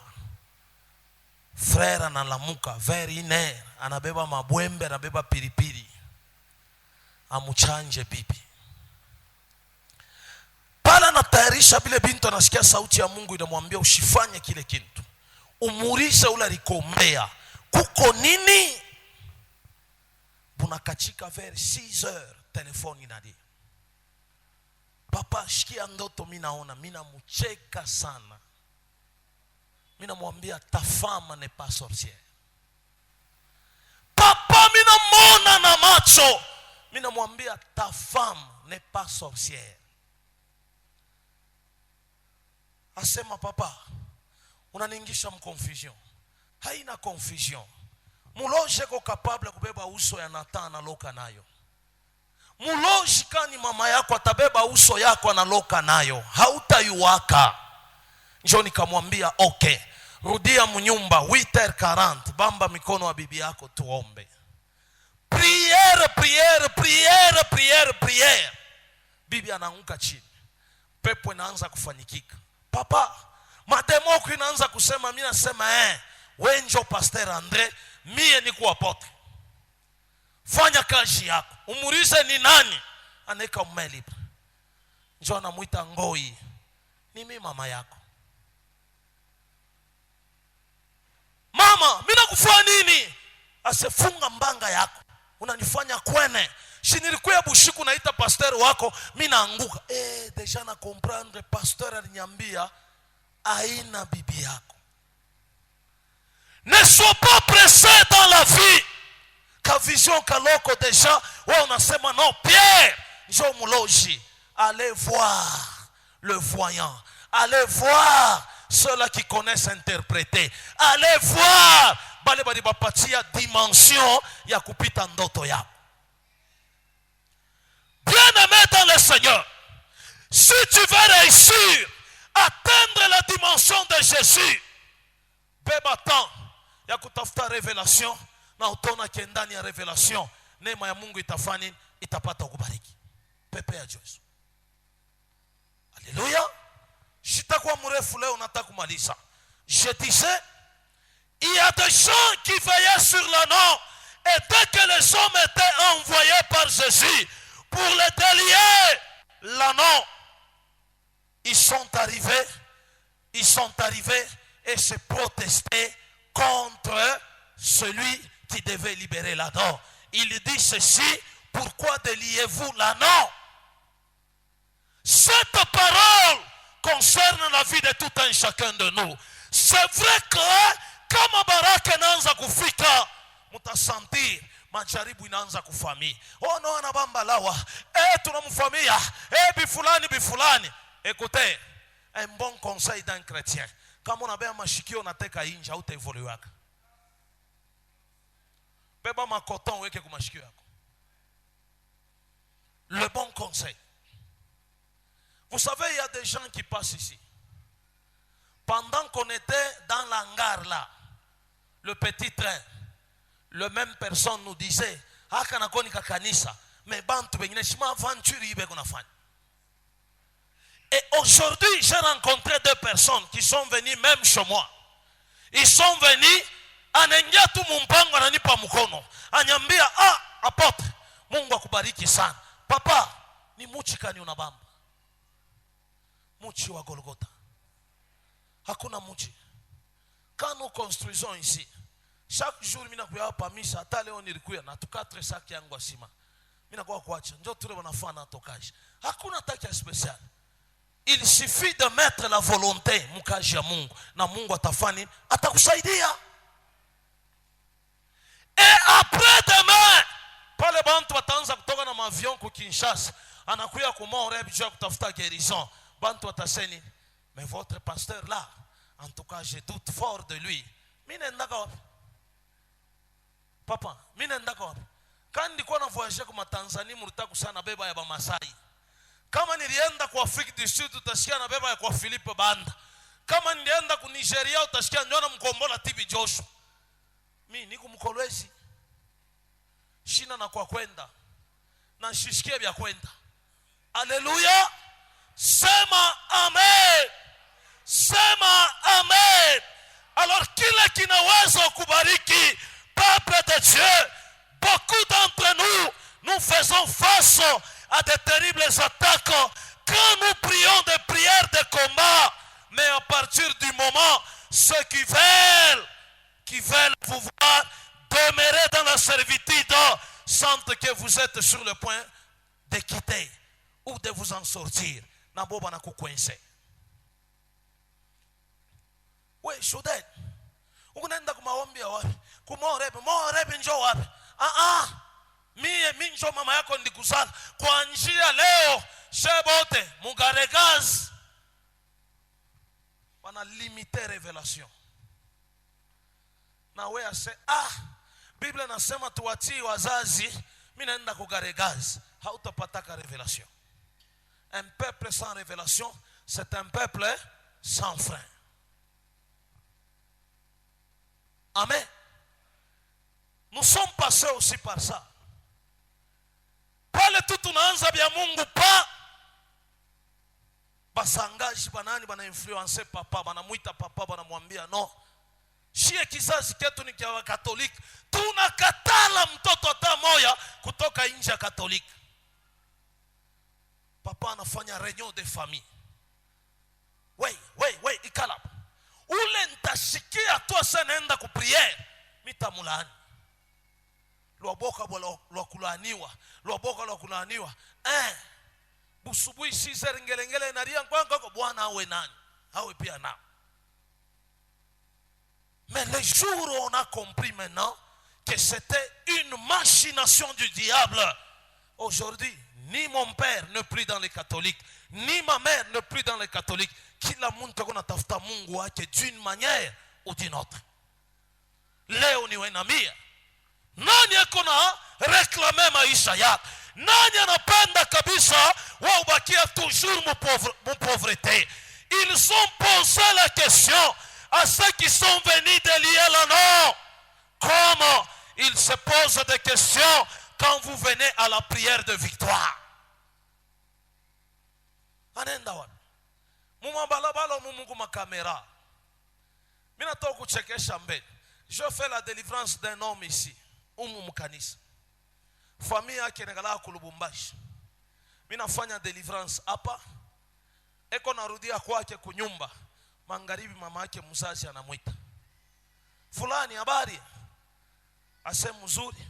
Frère analamuka vers 1h, anabeba mabwembe, anabeba pilipili. Amuchanje bibi. Pala natayarisha bile bintu, anasikia sauti ya Mungu inamwambia usifanye kile kintu. Umurishe ule alikombea. Kuko nini? Bunakachika vers 6h, telefoni inadi. Papa shikia ndoto mimi naona, mimi namucheka sana. Mimi namwambia ta femme n'est pas sorcière. Papa mimi namuona na macho. Mimi namwambia ta femme n'est pas sorcière. Asema papa, unaningisha mconfusion. Haina confusion. Muloje ko capable kubeba uso ya Nathan analoka nayo. Muloji kani mama yako atabeba uso yako analoka nayo, hautayuwaka. Njoo nikamwambia okay, rudia mnyumba 8h40, bamba mikono wa bibi yako tuombe. Prière. Bibi anaanguka chini. Pepo inaanza kufanikika. Papa, mademoko inaanza kusema, mimi nasema wewe njoo Pasteur André, mie ni kuapote. Fanya kazi yako. Umurize ni nani? Aneka umelipa. Njoo anamuita Ngoi. Ni mimi mama yako. Mama, mimi nakufanya nini? Asefunga mbanga yako. Unanifanya kwene. Shinilikuya bushiku naita pasteur wako, mimi naanguka. Deja na comprendre, pasteur aliniambia aina bibi yako. Ne sois pas pressé dans la vie. Ka vision kaloko déjà, ouais on asema non, Pierre, njoo muloji. Allez voir le voyant. Allez voir ceux-là qui connaissent interpréter. Allez voir bale balibapatia dimension ya kupita ndoto yao. Bien-aimé dans le Seigneur, si tu veux réussir à atteindre la dimension de Jésus, beba temps ya kutafuta révélation, na utona kendani ya révélation, neema ya Mungu itafani itapata kubariki. Pepe ya Yesu. Alléluia. Sitakuwa mrefu leo, nataka kumaliza. Je disais, il y a des gens qui veillaient sur le nom, et dès que les hommes étaient envoyés par Jésus pour les délier l'anneau, ils sont arrivés et se protestaient contre celui qui devait libérer l'anneau. Il dit ceci: pourquoi déliez-vous l'anneau? Cette parole concerne la vie de tout un chacun de nous. C'est vrai que kama baraka inaanza kufika, mutasentir majaribu inaanza kufamia. Oh no, anabamba lawa, tunamfamia, bifulani. Écoutez, un bon conseil d'un chrétien. Kama unabea mashikio nateka inja, utaevoluaka. Beba makoton weke kumashikio yako. Le bon conseil. Vous savez, il y a des gens qui passent ici. Pendant qu'on était dans l'hangar là, le petit train, le même personne nous disait, ah kanakoni kakanisa, mais bantu bengine shima aventure ibe kuna fani. Et aujourd'hui, j'ai rencontré deux personnes qui sont venues même chez moi. Ils sont venus, anengia tu mumpango ananipa mkono. Anyambia, apôtre, Mungu akubariki sana. Papa, ni muchi kani unabamba? Muchi wa Golgotha. Hakuna muchi. Quand nous construisons ici, chaque jour mina kuya pamisa, hata leo nilikuya na tukatre saki yangu asima. Mina kwa kuacha, njoo tule wanafanya tokaji. Hakuna taki ya special. Il suffit de mettre la volonté mukaji ya Mungu, na Mungu atafani atakusaidia. Et après demain, pale bantu wataanza kutoka na mavion ku Kinshasa, anakuya ku Montréal bijua kutafuta guérison. Bantu wataseni, mais votre pasteur là, en tout cas je doute fort de lui. Mine ndaka wapi? Papa, mine ndaka wapi? Quand nilikuwa na voyager kwa Tanzania, mlitaka sana beba ya Bamasai. Kama nilienda kwa Afrique du Sud, utasikia na beba ya kwa Philippe Banda. Kama nilienda ku Nigeria, utasikia ndio na mkombola TB Joshua. Mimi niko mkolwezi. Shina na kwa kwenda. Na shishikie vya kwenda. Alléluia. Sema amen. Sema amen. Alors kile kinaweza kubariki peuple de Dieu. Beaucoup d'entre nous, nous faisons face à de terribles attaques quand nous prions des prières de combat. Mais à partir du moment, ceux qui veulent pouvoir demeurer dans la servitude sentent que vous êtes sur le point de quitter ou de vous en sortir. Naboba na kukwensé. Oui, Shudet. Unaenda kumaombi wapi? Kumorebe njoo wapi? Mimi njoo mama yako ndikusala. Kwa njia leo shebote mugaregaz. Wana limiter révélation. Na wewe ase Biblia nasema tuwatii wazazi, mimi naenda kugaregaz. Hautapata révélation. Un peuple sans révélation, c'est un peuple sans frein. Amen. Nous sommes passés aussi par ça. Pale tu tunaanza bya Mungu pa basangaji banani bana influencer papa, banamuita papa, banamwambia no. Shie kizazi ketu ni kia Katoliki. Tunakatala mtoto hata moya kutoka nje ya Katoliki. Papa anafanya réunion de famille. Wei, ikalap. Ule ntashikia tu asa naenda ku prière, mitamulani. Lwaboka lwakulaniwa. Busubui 6h ngelengele naria kwa Bwana awe nani? Awe pia na. Mais le jour où on a compris maintenant que c'était une machination du diable, aujourd'hui, ni mon père n'est plus dans les catholiques, ni ma mère n'est plus dans les catholiques. Kila muntu kuna tafuta Mungu wake d'une manière ou d'une autre. leo niwenamia. Nani yako na reklame maisha yako? Nani anapenda kabisa wa ubakia toujours mon pauvreté? Ils ont posé la question à ceux qui sont venus délier le nom. Comment ils se posent des questions quand vous venez à la prière de victoire? Anenda wapi? Mumabalabala mumungu makamera. Mina toka kuchekesha mbele. Je fais la délivrance d'un homme ici. Mukanisa. Famille yake negala kulubumbashi. Mina fanya délivrance hapa. Eko narudia kwake kunyumba. Magharibi mama yake mzazi anamuita. Fulani habari? Ase mzuri.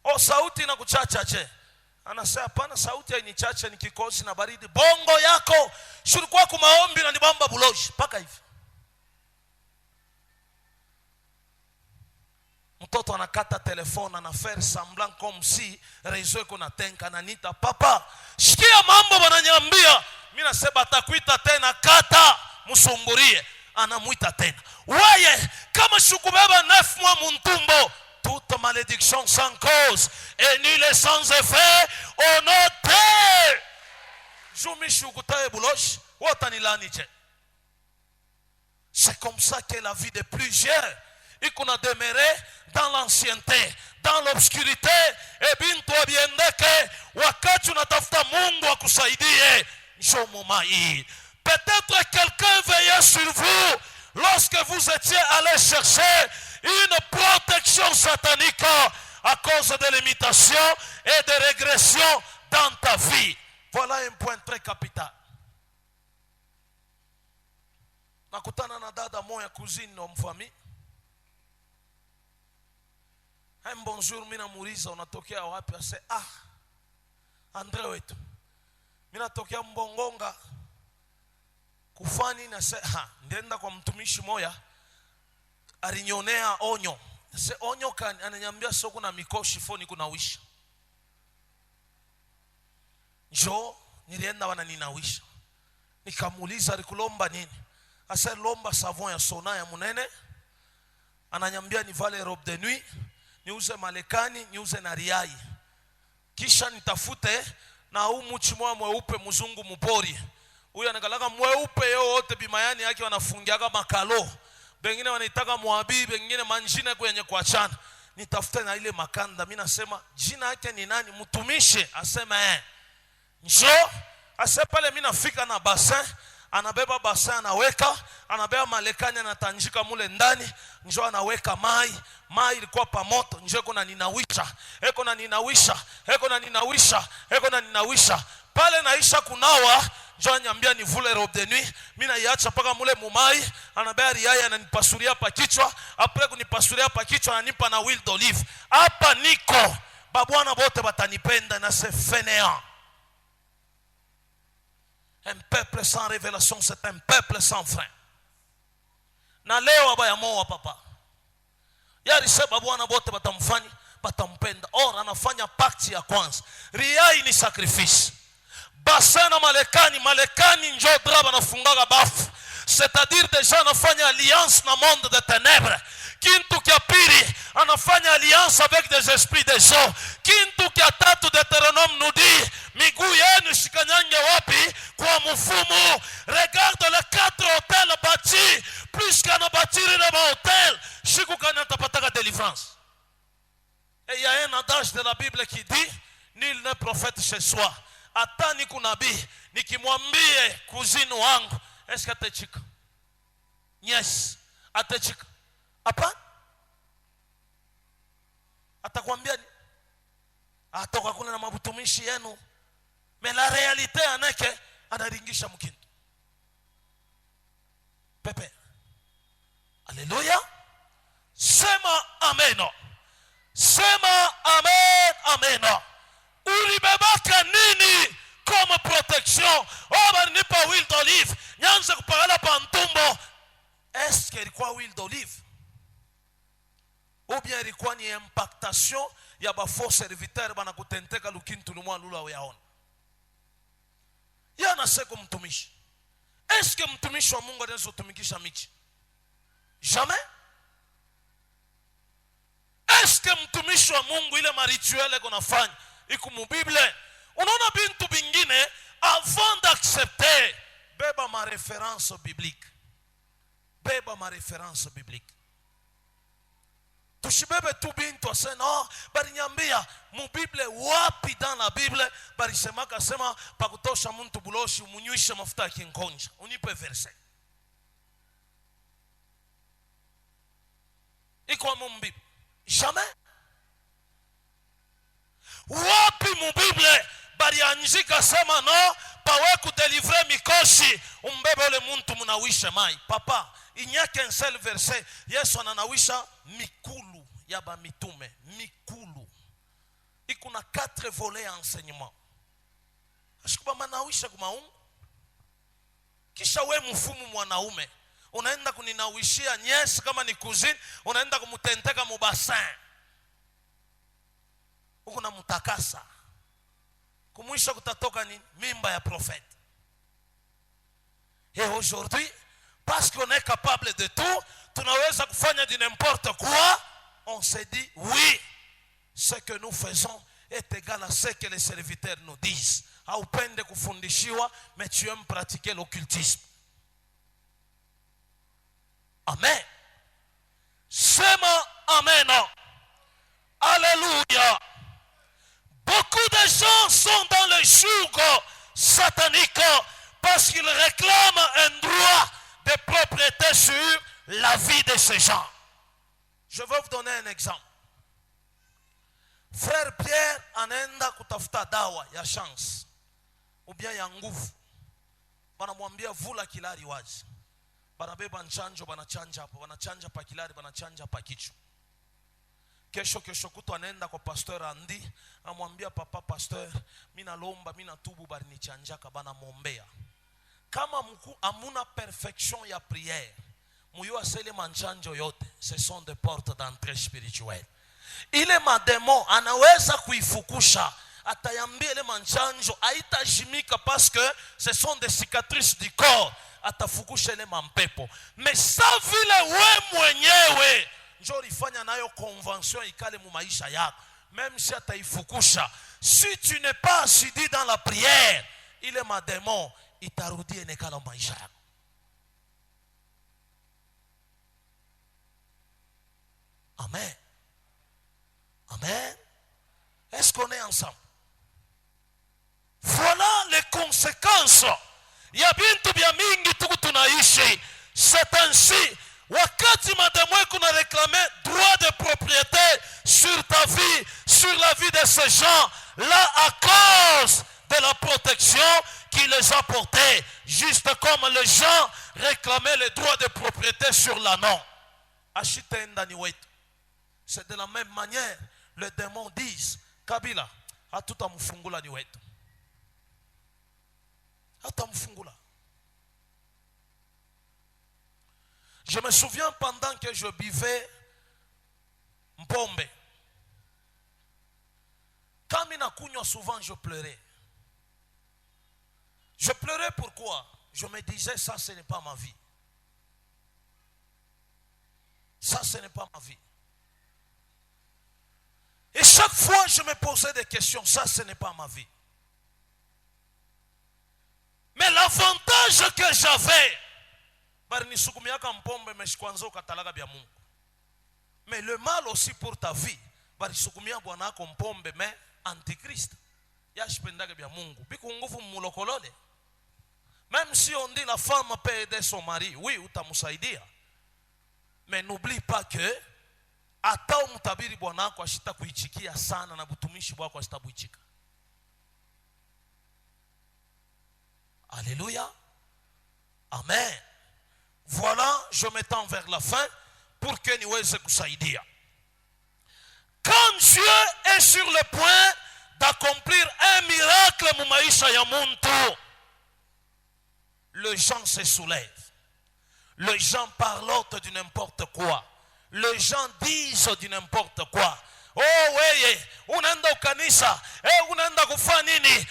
O sauti na kuchacha je? Anasema hapana, sauti hainichache, ni kikosi na baridi. Bongo yako shulikuwa kwa maombi na nibamba buloshi paka hivi. Mtoto anakata telefone, anafaire semblant comme si réseau iko na tenka, ananiita papa. Shikia mambo wananiambia. Mimi nasema atakuita tena, kata msumburie. Anamuita tena. Wewe kama shukubeba 9 mois muntumbo, toute malédiction sans cause et nulle sans effet au nom de C'est comme ça que la vie de plusieurs et qu'on a demeuré dans l'ancienneté, dans l'obscurité. Et bintu abiendeke wakati unatafuta Mungu akusaidie njoo moment hii. Peut-être quelqu'un veillait sur vous lorsque vous étiez allé chercher une protection satanique à cause de l'imitation et de régression dans ta vie. Voilà un point très capital. Nakutana na dada moya cousine na mfami. Un bonjour, mina muuliza unatokea wapi? Ase Andre wetu. Mina tokea Mbongonga. Kufani na se ndenda kwa mtumishi moya alinyonea onyo. Se onyo kan ananiambia soko na mikoshi foni kuna wisha. Jo nilienda wananinawisha. Nikamuuliza alikulomba nini? Asa lomba savon ya sona ya munene. Ananiambia nivale robe de nuit, niuze malekani, niuze na riai. Kisha nitafute na huu mchi mweupe mzungu mpori. Huyu anakalaka mweupe yote bimayani yake wanafungiaga makalo. Bengine wanaitaka muabi, bengine manjine kwenye kuachana. Nitafute na ile makanda. Mimi nasema jina yake ni nani? Mtumishi. Asema njoo. Ase pale mimi nafika na bassin, anabeba bassin anaweka, anabeba malekani anatanjika mule ndani, njoo anaweka mai. Mai ilikuwa pa moto, njoo kuna ninawisha. Eko na ninawisha, eko na ninawisha, eko na ninawisha. Pale naisha kunawa, njoo anyambia nivule robe de nuit. Mimi naiacha paka mule mumai, anabeba riaya ananipasuria pa kichwa, après kunipasuria pa kichwa ananipa na huile d'olive. Hapa niko, babwana bote batanipenda na se fainéant. Un peuple sans révélation, c'est un peuple sans frein. Na leo abaya moa papa. Yari seba bwana bote batamfanya, batampenda. Or anafanya pakti ya kwanza. Riai ni sacrifice. Basana malekani njo draba nafungaga bafu. C'est-à-dire déjà anafanya alliance na monde de ténèbres. Kintu kia pili anafanya alliance avec des esprits des eaux. Kintu kia tatu Deutéronome nous dit miguu yenu shikanyange wapi? Kwa mfumu. Regarde les 4 hôtels bâtis, plus qu'à bâtir les hôtels, shiku kana tapataka délivrance. Et il y a un adage de la Bible qui dit nul n'est prophète chez soi. Ata ni kunabii nikimwambie kuzini wangu est-ce que atachika? Yes, atachika. Hapa atakwambia atoka kuna na mabutumishi yenu. Mais la réalité anake anaringisha mkindu. Pepe. Alléluia. Sema ameno. Sema amen, ameno. Ulibebaka nini comme protection? Oba nipa huile d'olive. Nyanza kupagala pantumbo. Est-ce qu'il ilikuwa huile d'olive? Ou bien ilikuwa ni impactation ya ba faux serviteur bana kutenteka lukintu lumwa lula uyaona. Yana seko mtumishi. Est-ce que mtumishi wa Mungu anaweza kutumikisha michi? Jamais. Est-ce que mtumishi wa Mungu ile marituele kunafanya iko mu Bible? Unaona bintu bingine avant d'accepter, beba ma référence biblique. Beba ma référence biblique. Tushibebe tu bintu asema no, bali nyambia mu Bible wapi dans la Bible bali semaka sema pakutosha muntu buloshi umunywishe mafuta ya kinkonja. Unipe verset. Iko mu Bible. Jamais. Wapi mu Bible bali anjika sema no, pawe kudélivrer mikoshi umbebe ule muntu munawishe mai. Papa, il n'y a qu'un seul verset. Yesu ananawisha mikulu ya ba mitume. Mikulu. Ikuna 4 volets enseignement. Ashikuba manawisha kumaungu. Kisha we mfumu mwanaume. Unaenda kuninawishia nyesi kama ni kuzini. Unaenda kumutenteka mubasin. Ukuna mutakasa. Kumwisha kutatoka ni mimba ya prophète. Et aujourd'hui, parce qu'on est capable de tout, tunaweza kufanya de n'importe quoi, on se dit oui, ce que nous faisons est égal à ce que les serviteurs nous disent. Haupende kufundishiwa, mais tu aimes pratiquer l'occultisme. Amen. Sema amen. Alléluia. Beaucoup de gens sont dans le joug satanique parce qu'ils réclament un droit de propriété sur la vie de ces gens. Je vais vous donner un exemple. Frère Pierre anaenda kutafuta dawa ya chance ou bien ya nguvu. Banamwambia vula kilari wazi. Banabeba nchanjo banachanja hapo, banachanja pa kilari, banachanja pa kichwa. Kesho kutu anaenda kwa pasteur Andi, amwambia papa pasteur, mina lomba, mina tubu bari nichanjaka, banamwombea. Kama mku amuna perfection ya prière, muyo asele manchanjo yote, ce sont des portes d'entrée spirituelle. Ile mademo anaweza kuifukusha, atayambia ile manchanjo haitajimika parce que ce sont des cicatrices du corps, atafukusha ile mampepo. Mais sa vile we mwenyewe njo ulifanya nayo convention ikale mu maisha yako, même si ataifukusha, si tu n'es pas assidu dans la prière, ile mademo itarudi enekala maisha yako. Amen. Amen. Est-ce qu'on est ensemble? Voilà les conséquences. Il y a bintu bya mingi tuku tunaishi. C'est ainsi. Wakati mademo kuna réclamer droit de propriété sur ta vie, sur la vie de ces gens, là à cause de la protection qui les a portés, juste comme les gens réclamaient le droit de propriété sur l'anneau. C'est de la même manière, les démons disent, Kabila, atuta mufungula ni wetu. Ata mufungula. Je me souviens pendant que je buvais Mpombe. Quand mina kunywa souvent je pleurais. Je pleurais pourquoi? Je me disais ça ce n'est pas ma vie. Ça ce n'est pas ma vie. Et chaque fois je me posais des questions, ça ce n'est pas ma vie. Mais l'avantage que j'avais, mais le mal aussi pour ta vie, mais antichrist. Même si on dit la femme peut aider son mari, oui, utamusaidia. Mais n'oublie pas que ata umutabiri bwanako ashita kuichikia sana na butumishi bwako ashitabuichika. Alléluia. Amen. Voilà, je m'étends vers la fin pour que niweze kusaidia. Quand Dieu est sur le point d'accomplir un miracle mu maisha ya muntu, les gens se soulèvent. Les gens parlent de n'importe quoi. Les gens disent de n'importe quoi. Oh weye, unaenda kanisa, unaenda kufanya nini?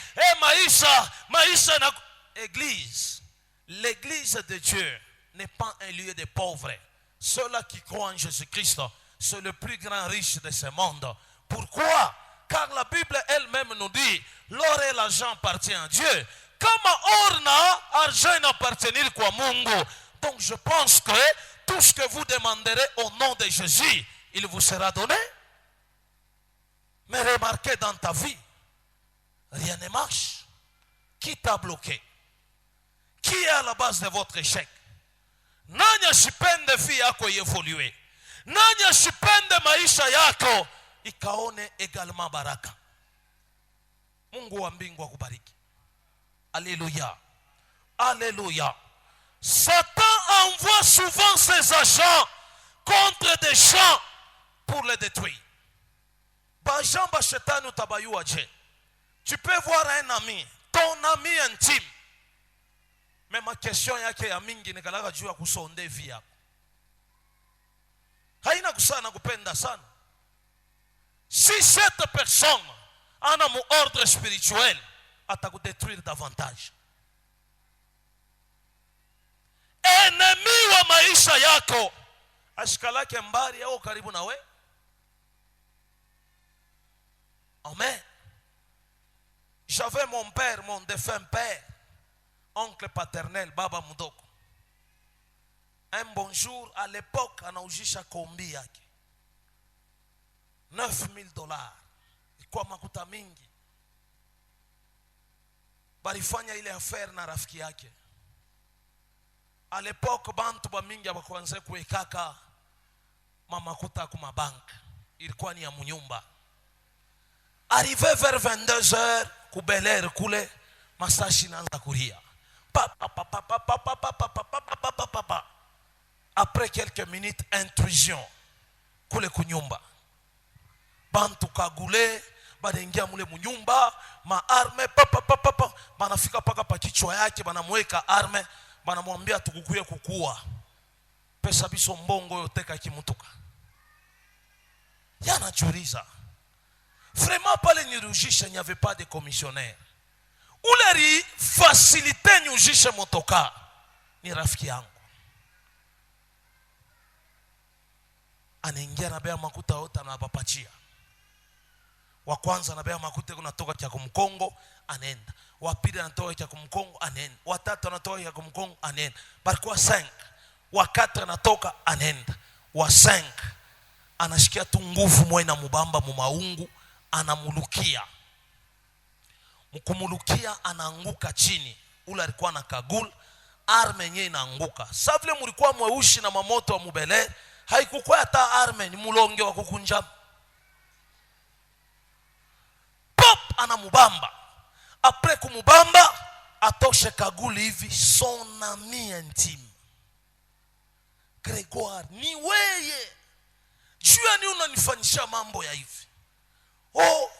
Maisha na église. L'église de Dieu n'est pas un lieu de pauvres. Ceux-là qui croient en Jésus-Christ c'est le plus grand riche de ce monde. Pourquoi? Car la Bible elle-même nous dit, l'or et l'argent appartiennent à Dieu. Kama or na argent n'appartenir kwa Mungu. Donc je pense que tout ce que vous demanderez au nom de Jésus, il vous sera donné. Mais remarquez dans ta vie, rien ne marche. Qui t'a bloqué? Qui est à la base de votre échec? Nani ashipende vie yako ievolue? Nani ashipende maisha yako ikaone également baraka? Mungu wa mbingu akubariki. Alléluia. Alléluia. Satan envoie souvent ses agents contre des gens pour les détruire. Bajamba shetani utabayua je. Tu peux voir un ami, ton ami intime. Mais ma question yake ya mingi ni kalaka juu ya kusonde vie yako. Haina kusana kupenda sana. Si cette personne a un ordre spirituel, atakudétruire davantage. Ennemi wa maisha yako ashikalake mbali au karibu na we. Amen. J'avais mon père, mon défunt père, oncle paternel, baba mudoko. Un bonjour, à l'époque, anaujisha kombi yake $9,000. Ilikuwa makuta mingi. Balifanya ile affaire na rafiki yake. À l'époque, bantu ba mingi abakuanza kuwekaka mamakuta kuma bank. Ilikuwa ni ya munyumba. Arrivé vers 22h, kubelere kule, masashi naanza kulia. Après quelques minutes, intrusion. Kule kunyumba. Bantu kagule, badengia mule munyumba, ma arme, banafika paka pa kichwa yake, banamweka arme, banamwambia tukukuye kukua. Pesa biso mbongo yoteka kimutuka. Yana churiza. Vraiment pale nirujisha, il n'y avait pas de commissionnaire. Uleri facilité nyujisha motoka ni rafiki yangu. Anaingia na bea makuta yote anabapachia. Wa kwanza na bea makuta kunatoka kia kumkongo anaenda. Wa pili anatoka kia kumkongo anaenda. Wa tatu anatoka kia kumkongo anaenda. Barikuwa 5. Wa 4 anatoka anaenda. Wa 5 anashikia tu nguvu mwe na mubamba mumaungu, anamulukia. Mkumulukia anaanguka chini. Ule alikuwa na kagul, arme yenyewe inaanguka. Sasa vile mlikuwa mweushi na mamoto wa mubele, haikukuwa hata arme, ni mulonge wa kukunja. Pop anamubamba. Après kumubamba, atoshe kaguli hivi, son ami intime. Grégoire, ni weye. Jua ni unanifanyisha mambo ya hivi. Oh,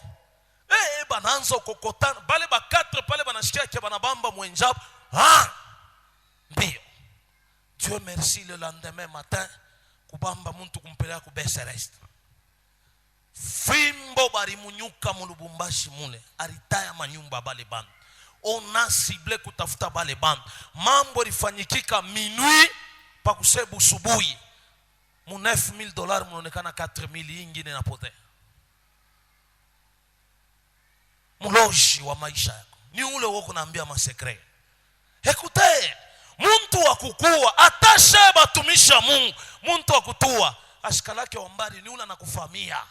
bananzo kokotana. Bale ba 4 pale banashikia kia banabamba mwenjabu. Mbio. Dieu merci, le lendemain matin, kubamba muntu kumpelea kubese rest. Fimbo bari munyuka mulubumbashi mule. Aritaya manyumba bale bandu. Ona sible kutafuta bale bandu. Mambo rifanyikika minuit pa kusebu subuhi. Mu $9,000 munonekana 4,000 ingine na pote. Muloji wa maisha yako ni ule wako naambia masekre. Écoutez, muntu wa kukua atashe batumisha Mungu, muntu wa kutua ashikalake wambari ni ule nakufamia.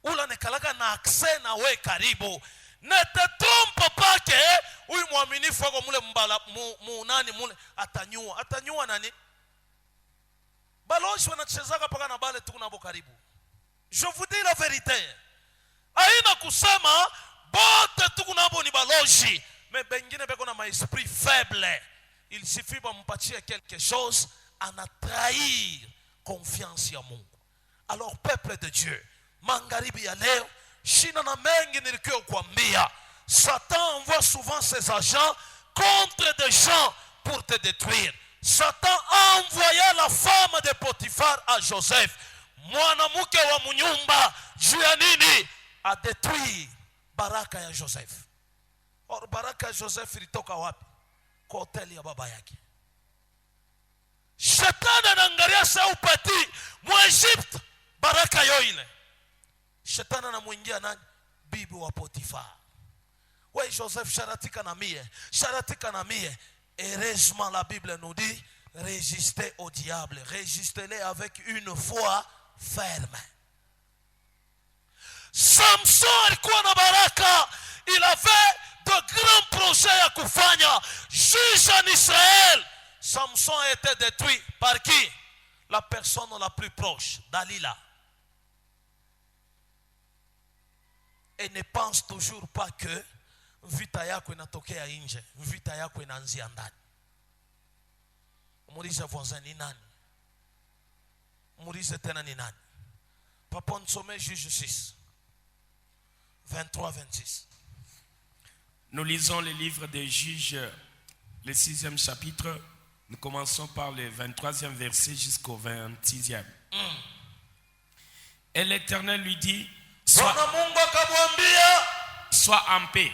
Ule nekalaka na akse na we karibu. Netetumpo pake huyu muaminifu wako mule mbala nani mule atanyua nani? Baloji wanachezaka paka na bale tuku nabo karibu. Je vous dis la vérité. Haina kusema bote tuku nabo ni baloji, mais bengine beko na ma esprit faible. Il suffit ba mpatie quelque chose, ana trahir confiance ya Mungu. Alors peuple de Dieu, mangaribi ya leo, shina na mengi nilikio kuambia, Satan envoie souvent ses agents contre des gens pour te détruire. Satan a envoyé la femme de Potiphar à Joseph. Mwanamke wa munyumba juu ya nini? A détruire baraka ya Joseph. Or baraka ya Joseph ilitoka wapi? Kwa hoteli ya baba yake. Shetani anaangalia sa upati mu Egypte baraka yo ile shetani anamuingia nani? Bibi wa Potifa. Oui, Joseph, sharatika na mie. Heureusement, la Bible nous dit, résistez au diable. Résistez-les avec une foi ferme. Samson alikuwa na baraka. Il avait de grands projets à kufanya. Juge en Israël. Samson a été détruit par qui? La personne la plus proche, Dalila. Et ne pense toujours pas que vita yako inatokea nje, vita yako inaanzia ndani. Muulize voisin ni nani? Muulize tena ni nani? Papa nisome Juge 6 23-26. Nous lisons le livre des Juges, le 6e chapitre. Nous commençons par le 23e verset jusqu'au 26e. Et l'Éternel lui dit, sois en paix.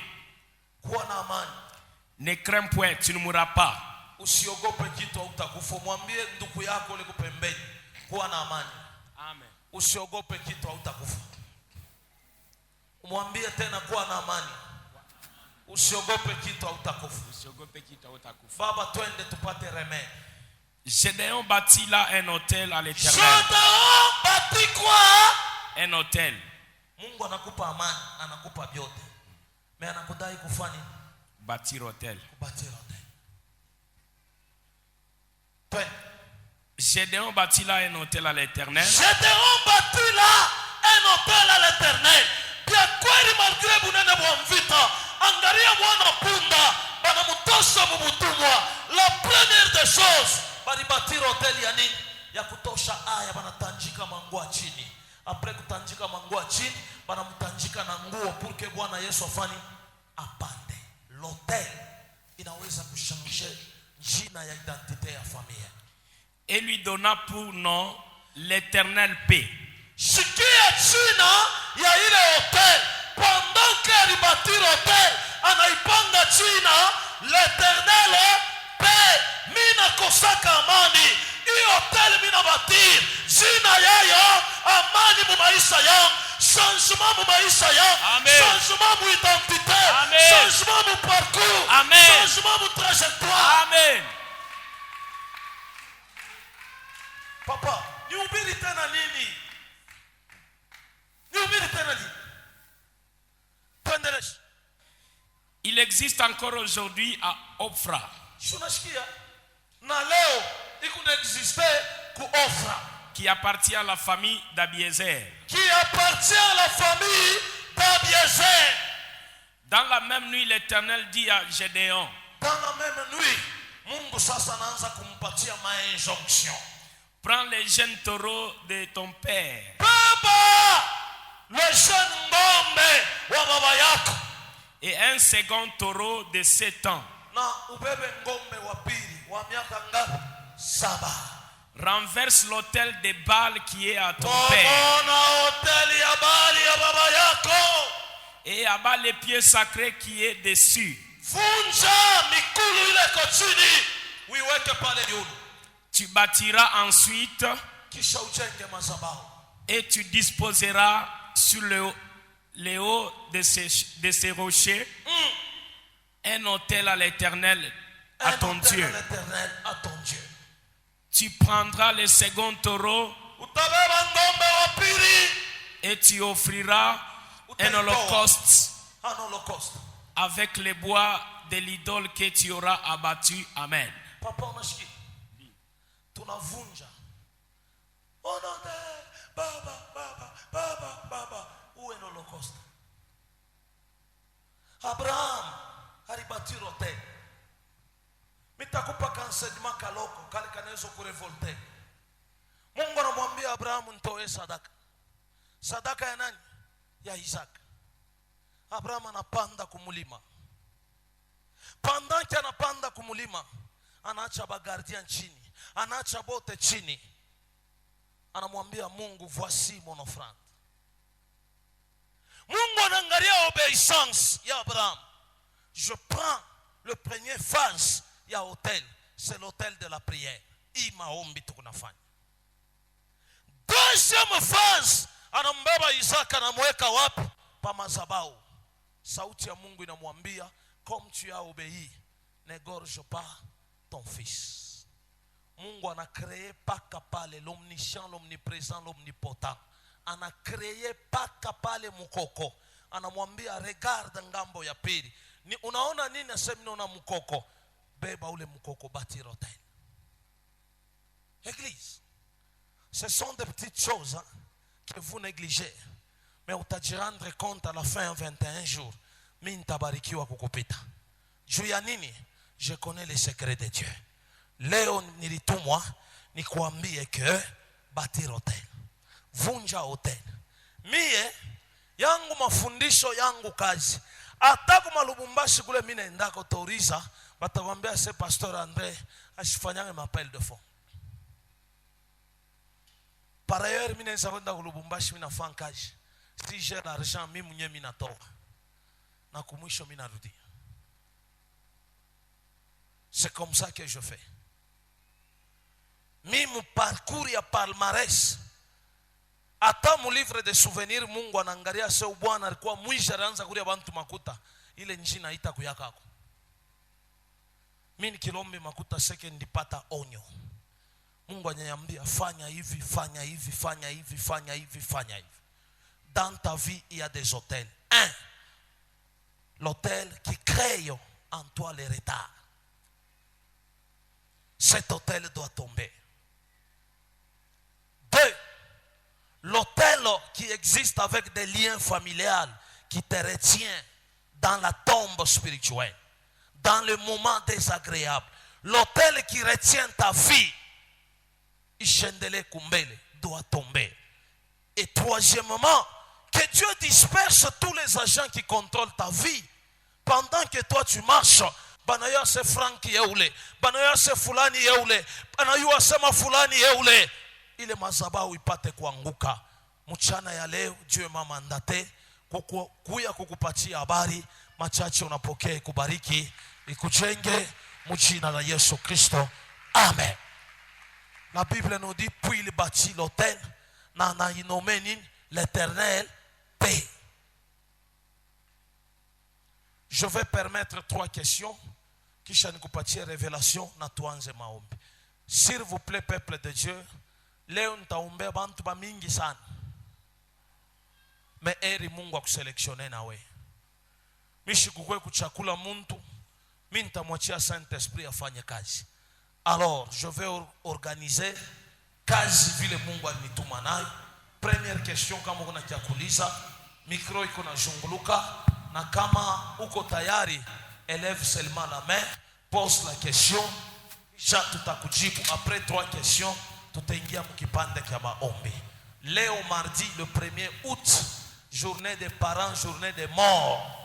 Ne crains point, tu ne mourras pas. Usiogope kitu hautakufa. Mwambie ndugu yako liko pembeni, kuwa na amani. Amen. Usiogope kitu hautakufa. Mwambie tena kuwa na amani. Usiogope kitu hautakufa. Usiogope kitu hautakufa. Baba, twende tupate remède. Gédéon bâtit là un hôtel à l'Éternel. Gédéon bâtit quoi? Un hôtel. Mungu anakupa amani, anakupa vyote. Mais anakudai kufanya bâtir hôtel. Bâtir hôtel. Gédéon bâtit là un hôtel à l'Éternel. Gédéon bâtit là un hôtel à l'Éternel. Bien kweli malgré bunene bwa mvita, angalia mwana punda banamutosha mubutumwa. La première des choses, bali bâtir hôtel ya nini? Ya kutosha aya banatanjika mangua chini. Après kutanjika mangua chini, banamutanjika na nguo pour que Bwana Yesu afanye apande. L'hôtel inaweza kuchanger jina ya identité ya familia. Et lui donna pour nom l'Éternel paix. Shikia jina ya ile hôtel. Pendant qu'elle bâtit l'hôtel, anaipanga jina l'Éternel paix. Mina kosaka amani. Hii hôtel mina bâtir. Jina yayo amani mu maisha yangu. Changement mu maisha yangu. Amen. Changement mu identité. Amen. Changement mu parcours. Amen. Changement mu trajectoire. Amen. Papa, niubiri tena nini? Niubiri tena nini? Tuendeleshe. Il existe encore aujourd'hui à Ophrah. Unasikia? Na leo ikuna existe ku Ofra, qui appartient à la famille d'Abiezer. Qui appartient à la famille d'Abiezer. Dans la même nuit, l'Éternel dit à Gédéon. Dans la même nuit, Mungu sasa anaanza kumpatia injonction. Prends les jeunes taureaux de ton père. Baba, les jeunes ngombe wa baba yako. Et un second taureau de 7 ans. Na ubebe ngombe wa pili wa miaka ngapi? 7. Renverse l'autel de Baal qui est à ton père. Et abat les pieds sacrés qui est dessus. Tu bâtiras ensuite et tu disposeras sur le haut de ces rochers un autel à l'Éternel, à ton Dieu. Tu prendras le second taureau et tu offriras un holocauste avec les bois de l'idole que tu auras abattu. Amen. Papa, unasikia? Tunavunja. Baba, uwe na holocauste. Abraham alibati hôtel. Mitakupa kansedima kaloko kale kanaweza kurevolte. Mungu anamwambia Abraham, nitoe sadaka. Sadaka ya nani? Ya Isaac. Abraham anapanda kumulima. Pendant anapanda kumulima, anaacha bagardian chini, anaacha bote chini. Anamwambia Mungu, voici mon offrande. Mungu anaangalia obéissance ya Abraham. Je prends le premier phase ya hôtel, c'est l'hôtel de la prière. Hii maombi tukunafanya. Deuxième phase, anambeba Isaka anamweka wapi? Pa madhabahu. Sauti ya Mungu inamwambia, comme tu as obéi, n'égorge pas ton fils. Mungu ana créé paka pale l'omniscient, l'omniprésent, l'omnipotent. Ana créé paka pale mukoko. Anamwambia regarde ngambo ya pili. Ni unaona nini? Asemi una mukoko. Beba ule mukoko, bâtir hôtel. Église, ce sont des petites choses hein, que vous négligez. Mais on t'a dû rendre compte à la fin 21 jours. Mimi nitabarikiwa kukupita. Juu ya nini? Je connais les secrets de Dieu. Leo nilitumwa nikuambie que bâtir hôtel. Vunja hôtel. Mie yangu mafundisho yangu kazi. Hata kuma Lubumbashi kule mimi naenda kutoriza, batakwambia c'est pasteur André asifanyane mapel de fond. Par ailleurs, mimi naenda kwenda Lubumbashi mimi nafanya kazi. Si j'ai l'argent mimi mwenyewe mimi natoa. Na kumwisho mimi narudi. C'est comme ça que je fais. Mimi parcours ya palmarès. Hata mu livre de souvenirs Mungu anaangalia sio bwana alikuwa mwisha anaanza kulia bantu makuta. Ile njina haita kuyakako. Mimi nikilombe makuta second ndipata onyo. Mungu ananiambia fanya hivi, fanya hivi, fanya hivi, fanya hivi, fanya hivi. Dans ta vie, il y a des hôtels. 1. L'hôtel qui crée en toi les retards. Cet hôtel doit tomber. 2. L'hôtel qui existe avec des liens familiaux qui te retient dans la tombe spirituelle, dans le moment désagréable. L'hôtel qui retient ta vie, Ishendele Kumbele, doit tomber. Et troisièmement, que Dieu disperse tous les agents qui contrôlent ta vie. Pendant que toi tu marches, banaya se Frank yeule, banaya se fulani yeule, banayua sema fulani yeule. Ile mazabau ipate kuanguka. Mchana ya leo Dieu mamandate kuya kukupatia habari machache unapokea kubariki ikujenge mjina la Yesu Kristo. Amen. La Bible nous dit puis il bâtit l'autel na nommé l'Éternel paix. Je vais permettre 3 questions kisha nikupatie révélation na tuanze maombi. S'il vous plaît peuple de Dieu, leo nitaombea bantu ba mingi sana. Me eri Mungu akuselektione nawe. Mishi kukwe kuchakula muntu, mimi nitamwachia Saint-Esprit afanye kazi. Alors, je vais organiser kazi vile Mungu alinituma nayo. Première question, kama kuna kia kuuliza, micro iko na junguluka, na kama uko tayari, élève seulement la main, pose la question, kisha tutakujibu. Après 3 questions, tutaingia mkipande kia maombi. Leo mardi le 1er août, journée des parents, journée des morts.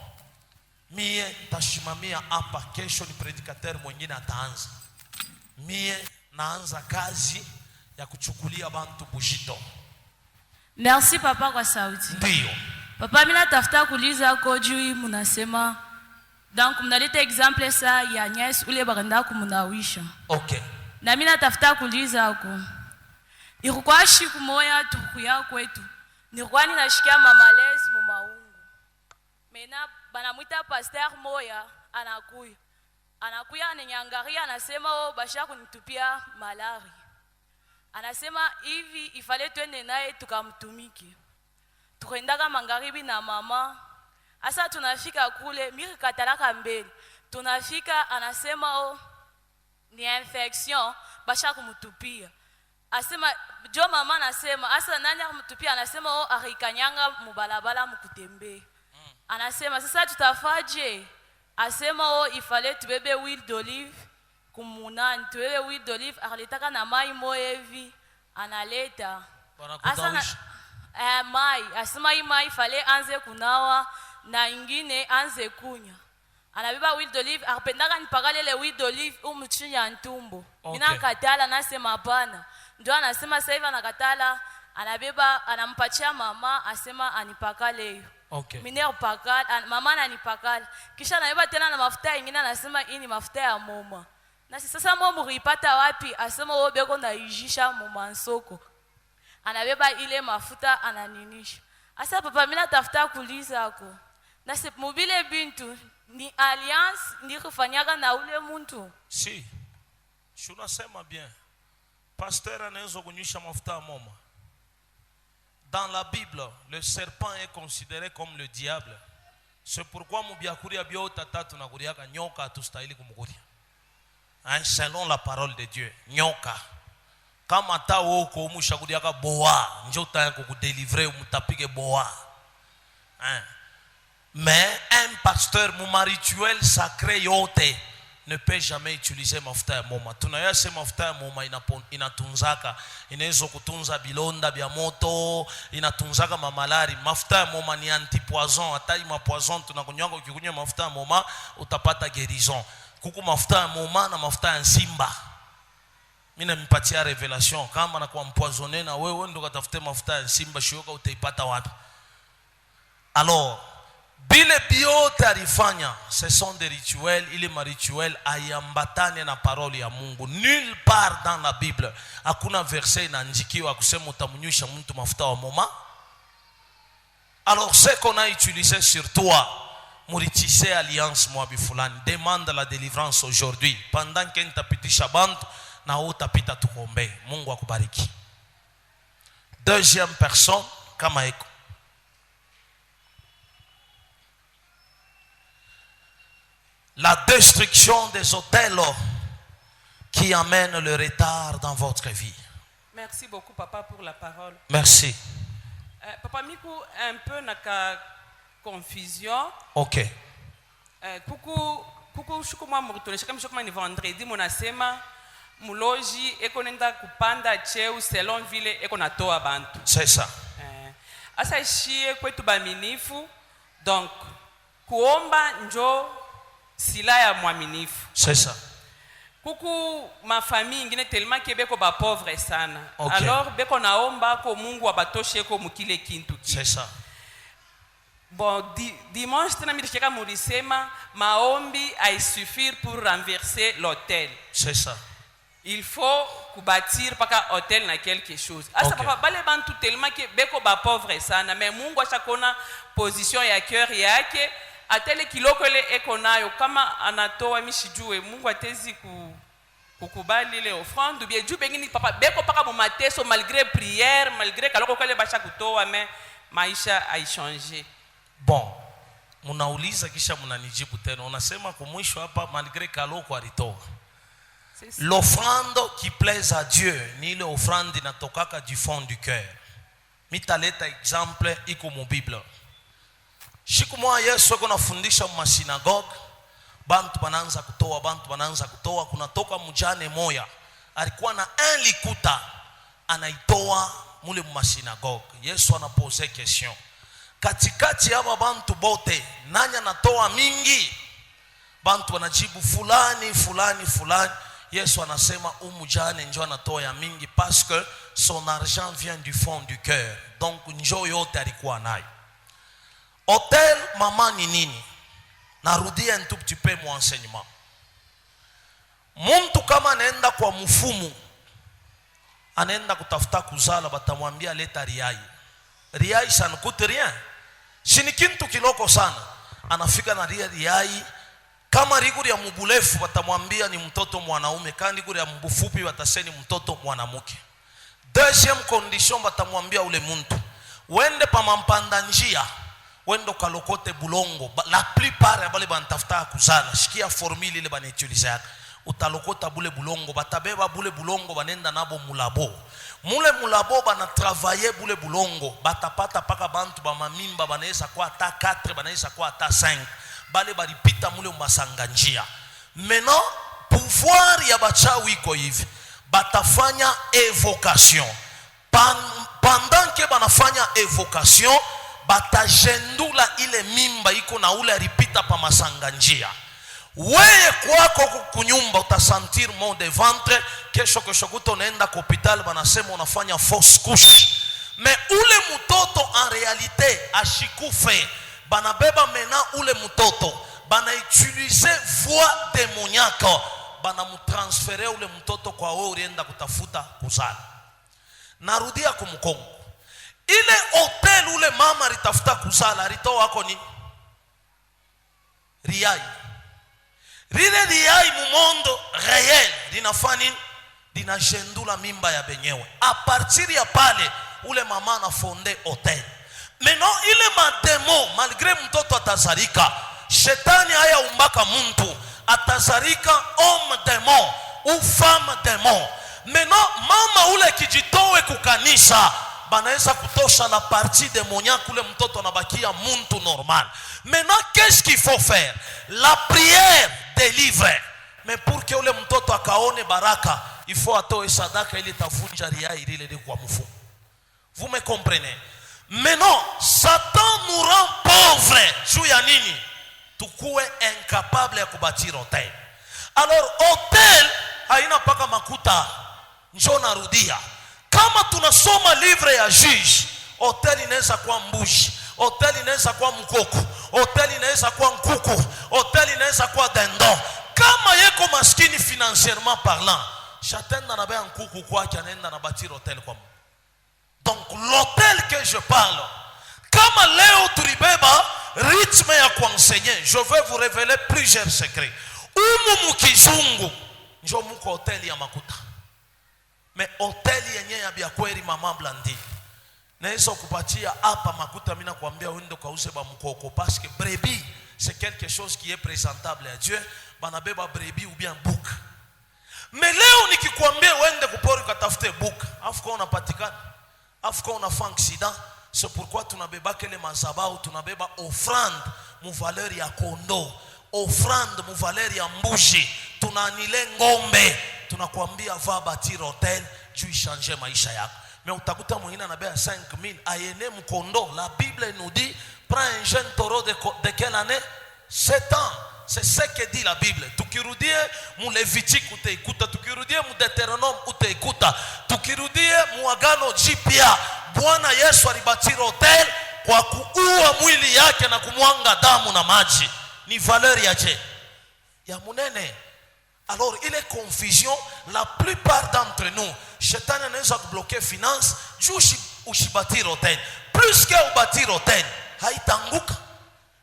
Mie tashimamia hapa, kesho ni prédicateur mwingine ataanza. Mie naanza kazi ya kuchukulia bantu bujito. Merci papa kwa sauti. Ndio. Papa mimi natafuta kuuliza kojui mnasema donc mnaleta exemple sa ya Nyes ule baranda kumunawisha. Okay. Na mimi natafuta kuuliza huko. Ilikuwa siku moja tukuya kwetu. Nilikuwa ninashikia mamalezi mu maungu. Mena banamuita pasteur moya anakuya. Anakuya ananyangaria anasema basha kunitupia malari. Anasema hivi ifale twende naye tukamtumike. Tukaendaka magharibi na mama. Asa tunafika kule miri katalaka mbele. Tunafika anasema ni infection basha kumtupia. Asema jo mama anasema asa nani akumtupia anasema arikanyanga mubalabala mkutembe. Anasema sasa tutafaje? Asema ifale tubebe huile d'olive kumunani tubebe huile d'olive arletaka na mai moevi analeta asana mai asema hii mai ifale anze kunawa na ingine anze kunya anabeba huile d'olive arpendaka nipakale le huile d'olive umchini ya ntumbo. Mina katala nasema hapana. Ndio anasema sasa hivi anakatala anabeba anampatia mama asema anipakale hiyo. Okay. Mine upakala, mama ananipakala. Kisha naiba tena na mafuta ingine anasema hii ni mafuta ya mama. Na sasa mama muripata wapi? Asema wewe beko naijisha mama nsoko. anabeba ile mafuta ananinisha. Asa papa mimi natafuta kuuliza ako. Na se mobile bintu ni alliance ndi kufanyaka na ule muntu. Si. Unasema bien. Pasteur anaweza kunywisha mafuta ya moma. Dans la Bible, le serpent est considéré comme le diable. C'est pourquoi mubiakuri abio tatu na kuriaka nyoka atustahili kumkuria. Selon la parole de Dieu, nyoka. Kama ta woko umusha kuriaka boa, njota yako kudélivrer umutapige boa. Mais un pasteur mon rituel sacré yote ne peut jamais utiliser mafuta ya moma. Tunayase mafuta ya moma inatunzaka, inaweza kutunza bilonda bya moto, inatunzaka mamalari. Mafuta ya moma ni antipoison, hata ima poison tunakunywanga ukikunywa mafuta ya moma utapata guérison. Kuku mafuta ya moma na mafuta ya simba. Mimi nimpatia revelation kama na kwa empoisonné na wewe ndo katafute mafuta ya simba shoka utaipata wapi? Alors bile biote alifanya, ce sont des rituels, ili ma rituel ayambatane na parole ya Mungu. Nulle part dans la Bible hakuna verset inaandikiwa kusema utamunywisha mtu mafuta wa moma. Alors ce qu'on a utilisé sur toi, muritise alliance mwabi fulani, demande la délivrance aujourd'hui. Pendant que nitapitisha bantu na utapita tukombe. Mungu akubariki. Deuxième personne kama eko. La destruction des hôtels qui amène le retard dans votre vie. Merci beaucoup, papa, pour la parole. Merci. Papa Miku, un peu naka confusion. Ok. Kuku shukuma murutolesha kama shukuma ni vendredi monasema muloji eko nenda kupanda cheu selon vile eko natoa bantu. C'est ça. Asa ishie kwetu baminifu, donc kuomba njo sila ya mwaminifu. C'est ça. Kuku mafamille ingine tellement ke beko ba pauvre sana. Okay. Alors beko naomba ko Mungu abatoshe ko mukile kintu. C'est ça. Bon, dimanche tena midishika mulisema maombi haisuffire pour renverser l'hôtel. C'est ça. Il faut kubâtir paka hôtel na quelque chose. Asa Okay. papa bale bantu tellement ke beko ba pauvre sana, mais Mungu ashakona position ya cœur yake. Atele kiloko ile eko nayo kama anatoa mishijue Mungu atezi kukubali ile offrande ou bien juu bengine papa beko paka mu mateso malgré prière malgré kaloko kale basha kutoa mais maisha haichange. Bon, munauliza kisha munanijibu tena. Unasema kumwisho hapa malgré kaloko alitoa. L'offrande qui plaise à Dieu ni ile offrande inatokaka du fond du cœur. Mitaleta exemple iko mu Bible. Siku moja Yesu alikuwa anafundisha mu synagogue, bantu bananza kutoa, kunatoka mjane moya alikuwa na un likuta anaitoa mule mu synagogue. Yesu anapose question, katikati ya bantu bote nani anatoa mingi? Bantu wanajibu fulani. Yesu anasema umujane njo anatoa ya mingi parce que son argent vient du fond du cœur. Donc njo yote alikuwa nayo. Hôtel mama ni nini? Narudia un tout petit peu mon enseignement. Muntu kama anaenda kwa mfumu, anaenda kutafuta kuzala, batamwambia leta riai. Riai ça ne coûte rien. Shini kintu kiloko sana. Anafika na riai. Kama riguri ya mubulefu batamwambia ni mtoto mwanaume, kandi riguri ya mbufupi bataseni mtoto mwanamke. Deuxième condition batamwambia ule muntu, wende pa mampanda njia, wendo kalokote bulongo. La plupart ya bale bantafuta kuzala, shikia formule ile banetilize yaka. Utalokota bule bulongo, batabeba bule bulongo banenda nabo mulabo. Mule mulabo bana travailler bule bulongo, batapata paka bantu ba mamimba banaweza kwa ata 4, banaweza kwa ata 5. Bale balipita mule mbasanga njia. Maintenant, pouvoir ya bachawi iko hivi. Batafanya évocation. Pendant que banafanya évocation, batajendula ile mimba iko na ule alipita pa masanga njia. Weye kwako kunyumba utasentir mal de ventre, kesho kuto unaenda kwa hospitali banasema unafanya fausse couche. Mais ule mtoto en réalité ashikufe. Banabeba mena ule mtoto, bana utiliser voix démoniaque, bana mutransférer ule mtoto kwa wewe ulienda kutafuta kuzala. narudia kumkongo. Ile hotel ule mama alitafuta kuzala, alitoa wako ni riai. Lile riai mumondo réel linafanya linashendula mimba ya benyewe. A partir ya pale ule mama na fonde hotel. Maintenant ile mademo malgré mtoto atazarika, shetani haya umbaka muntu atazarika homme démon ou femme démon. Maintenant mama ule kijitowe kukanisa banaweza kutosha la partie démoniaque ule mtoto anabakia muntu normal. Maintenant qu'est-ce qu'il faut faire? La prière délivre. Mais pour que ule mtoto akaone baraka, il faut atoe sadaka ili tavunja ria ile kwa mfumo. Vous me comprenez? Maintenant, Satan nous rend pauvres. Juu ya nini? Tukue incapable ya kubatir hotel. Alors hotel haina paka makuta. Njoo narudia. Kama tunasoma livre ya juge, hotel inaweza kuwa mbushi, hotel inaweza kuwa mkoko, hotel inaweza kuwa nkuku, hotel inaweza kuwa dendo. Kama yeko maskini financièrement parlant, chacun na baya nkuku kwake anaenda na batir hotel kwa. Donc l'hôtel que je parle, kama leo tulibeba rythme ya kuenseigner, je vais vous révéler plusieurs secrets. Umu mukizungu njo muko hotel ya makuta. Mais hotel yenye ya bia kweli mama Blandi. Naweza kupatia hapa makuta, mimi nakwambia uende kauze ba mkoko parce que brebis c'est quelque chose qui est présentable à Dieu. Banabeba brebis ou bien bouc. Mais leo nikikwambia uende kupori katafute bouc, afuko unapatikana, afuko unafanya accident. C'est pourquoi tunabeba kele mazabao, tunabeba offrande mu valeur ya kondo, offrande mu valeur ya mbushi, tunanile ngombe, tunakwambia va bâtir hotel juu changer maisha yako. Mais utakuta mwingine anabeba 5000 ayene mkondo. La Bible nous dit prends un jeune taureau de quelle année? 7 ans. C'est ce que dit la Bible. Tukirudie mu Levitique utaikuta, tukirudie mu Deutéronome utaikuta, tukirudie mu Agano Jipya Bwana Yesu alibatira hotel kwa kuua mwili yake na kumwanga damu na maji. Ni valeur ya je ya munene. Alors il est confusion. La plupart d'entre nous, Satan anaweza kubloquer finance juu ushibatira hotel. Plus que ubatira hotel haitanguka.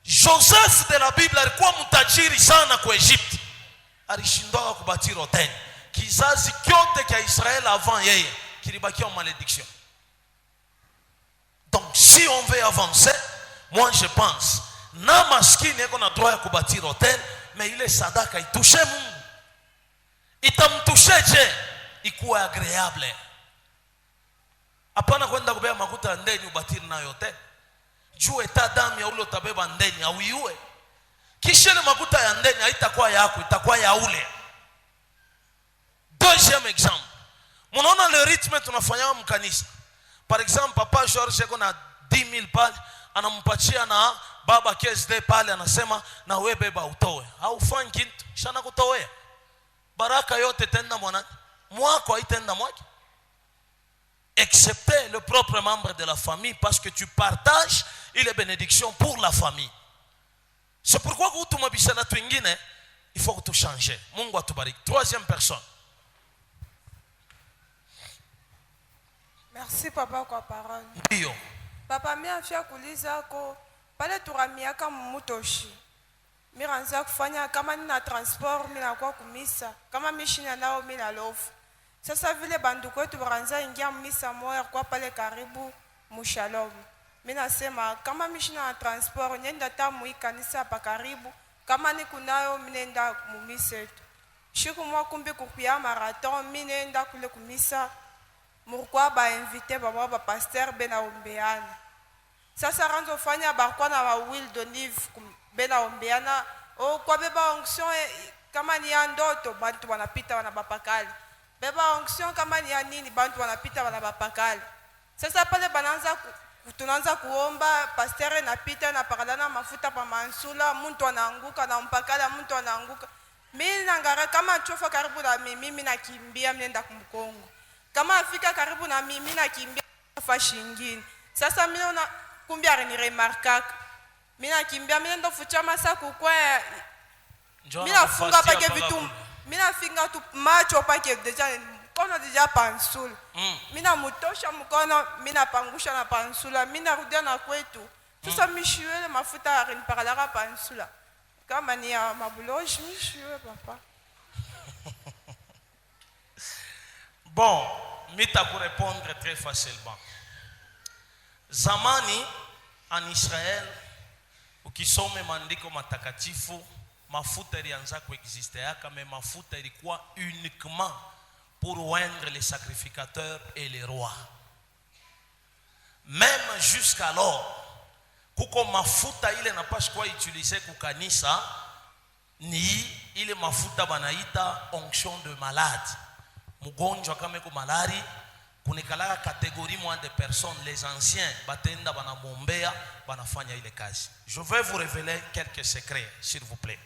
Joseph de la Bible alikuwa mtajiri sana kwa Egypte, alishindwa kubatira hotel. Kizazi kyote kia Israël avant yeye kilibakia en malédiction. Donc si on veut avancer, moi je pense na maskini yako na droit ya kubatira hotel, mais ile sadaka itouche Mungu. Itamtouche je ikuwa agréable. Hapana kwenda kubeba makuta ndeni ubatiri na hotel. Juu eta damu ya ule utabeba ndeni au iue. Kisha ile makuta ya ndeni haitakuwa yako, itakuwa ya ule. Deuxième exemple. Munaona le rythme tunafanya mkanisa. Par exemple, papa George yako na 10,000 pale, anampatia na baba KSD pale, anasema na wewe beba utoe. Haufanyi kitu, shana kutoea. Baraka yote tenda mwana mwako haitenda mwake. Excepté le propre membre de la famille, parce que tu partages les bénédictions pour la famille. C'est pourquoi quand tu m'abisses la twingine, il faut que tu changes. Mungu atubariki. Troisième personne. Merci papa kwa parole. Ndio. Papa mimi afya kuuliza ko pale turamiaka mmutoshi. Mimi anza kufanya kama nina transport mimi nakuwa kumisa. Kama mishina nao mimi na lofu. Sasa vile bandu kwetu baranza ingia misa moya kwa pale karibu Mushalom. Mimi nasema kama mishina na transport nenda tamu ikanisa hapa karibu. Kama ni kunayo mimi nenda mumisa yetu. Shiku mwa kumbi kupia marathon mimi nenda kule kumisa. Murukwa ba invité ba pasteur bena ombeana. Sasa ranzo fanya barkwa na wa Will d'Olive bena ombeana. O kwa beba onction kama ni ndoto bantu wanapita wanabapakali. Beba onction kama ni nini bantu wanapita wanabapakali. Sasa pale bananza tunaanza kuomba pasteur napita na pakalana mafuta pa mansula, mtu anaanguka na mpakala mtu anaanguka. Mimi nangara kama chofa karibu na mimi nakimbia nenda kumkongo. Kama afika karibu na mimi nakimbia fashi nyingine. Sasa mimi na kumbia ni remarkaka. Mimi nakimbia mimi ndo fuchama sasa kukwa. Mimi nafunga pake vitu. Mimi nafinga tu macho pake deja mkono dija pansula. Mina mutosha mkono, mina pangusha na pansula, mina rudia na kwetu. Sasa mishiwe mafuta arinipakala pansula. Kama ni ya mabuloji mishiwe papa. Bon, mita pour répondre très facilement. Zamani en Israël, ukisome maandiko matakatifu, mafuta ilianza kuexiste yaka, mais mafuta ilikuwa uniquement pour oindre les sacrificateurs et les rois. Même jusqu'alors, kuko mafuta ile napasha kuwa utiliser kukanisa ni ile mafuta banaita onction de malade. Mugonjwa kama iko malari, kunekalaka catégorie moins de personnes, les anciens batenda banamombea banafanya ile kazi. Je vais vous révéler quelques secrets s'il vous plaît.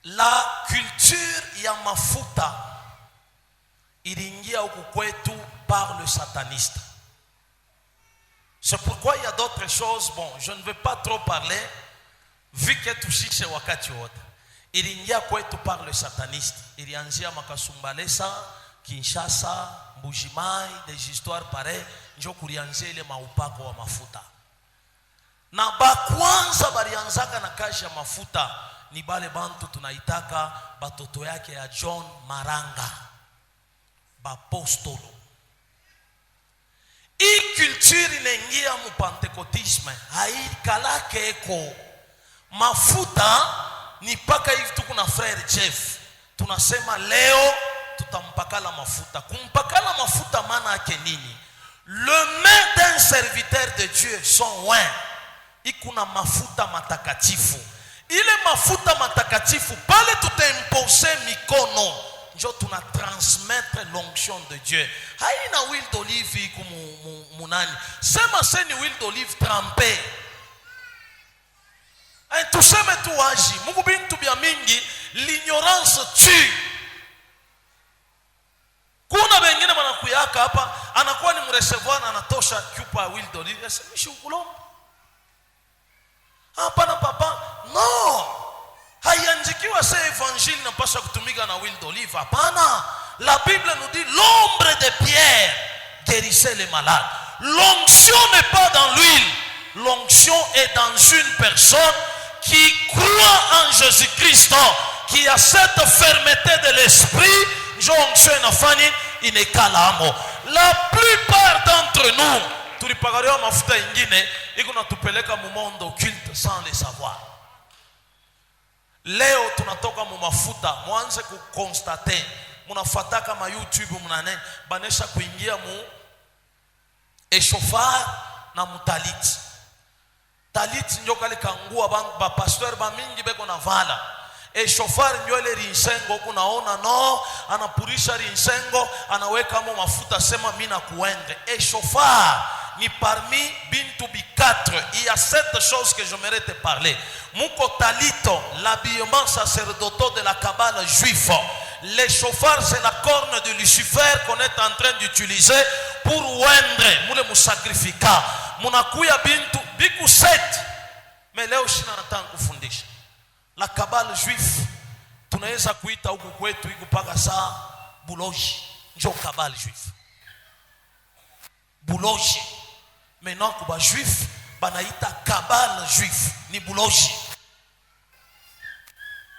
La culture ya mafuta iliingia huku kwetu par le sataniste. C'est pourquoi il y a d'autres choses, bon, je ne vais pas trop parler vu que tushise wakati wote. Iliingia kwetu par le sataniste. Ilianzia Makasumbalesa, Kinshasa, Mbujimai, des histoires pareilles, njo kulianzia ile maupako wa mafuta. Na bakwanza balianzaka na kazi ya mafuta ni bale bantu tunaitaka batoto yake ya John Maranga, bapostolo. Hii culture inaingia mu pentecotisme, haikalake eko. Mafuta ni paka hivi tu kuna frère Jeff. Tunasema leo tutampakala mafuta. Kumpakala mafuta maana yake nini? Le main d'un serviteur de Dieu sont loin. Ikuna mafuta matakatifu. Ile mafuta matakatifu pale tutaimpose mikono njo tuna transmettre l'onction de Dieu. Haina huile d'olive iku munani. Sema seni huile d'olive trempée. Tuseme tu waji. Mungu bintu bia mingi l'ignorance tue. Kuna wengine wanakuyaka hapa anakuwa ni mrecevoir na anatosha chupa huile d'olive. Yasemishi ukulomba. Hapana papa, no. Haiandikiwa se évangile napasha kutumika na huile d'olive. Hapana. La Bible nous dit l'ombre de pierre guérissait les malades. L'onction n'est pas dans l'huile. L'onction est dans une personne qui croit en Jésus-Christ, qui a cette fermeté de l'esprit. L'onction na fani inekalamo. La plupart d'entre nous tulipagaria mafuta ingine iko natupeleka mu monde occulte sans le savoir. Leo tunatoka mu mafuta, mwanze kukonstate, munafuata kama YouTube mnane banesha kuingia mu echauffeur na mutalit. Talit njo kale kangua ba pasteur ba mingi beko na vala. Echauffeur njo ile rinsengo kunaona no, anapurisha rinsengo, anaweka mo mafuta sema mimi na kuende. Echauffeur ni parmi bintu bi 4. Il y a 7 choses que j'aimerais te parler. Muko talito, l'habillement sacerdotal de la Kabbale juif. Les chauffeurs, c'est la corne de Lucifer qu'on est en train d'utiliser pour oindre. Moule mu sacrifica. Munakuya bintu biku 7. Mais leo shina nataka kufundisha. La Kabbale juif tunaweza kuita huku kwetu iko paka saa buloji. Njo Kabbale juif. Buloji. Maintenant kuba juif banaita Kabbale juif ni buloji.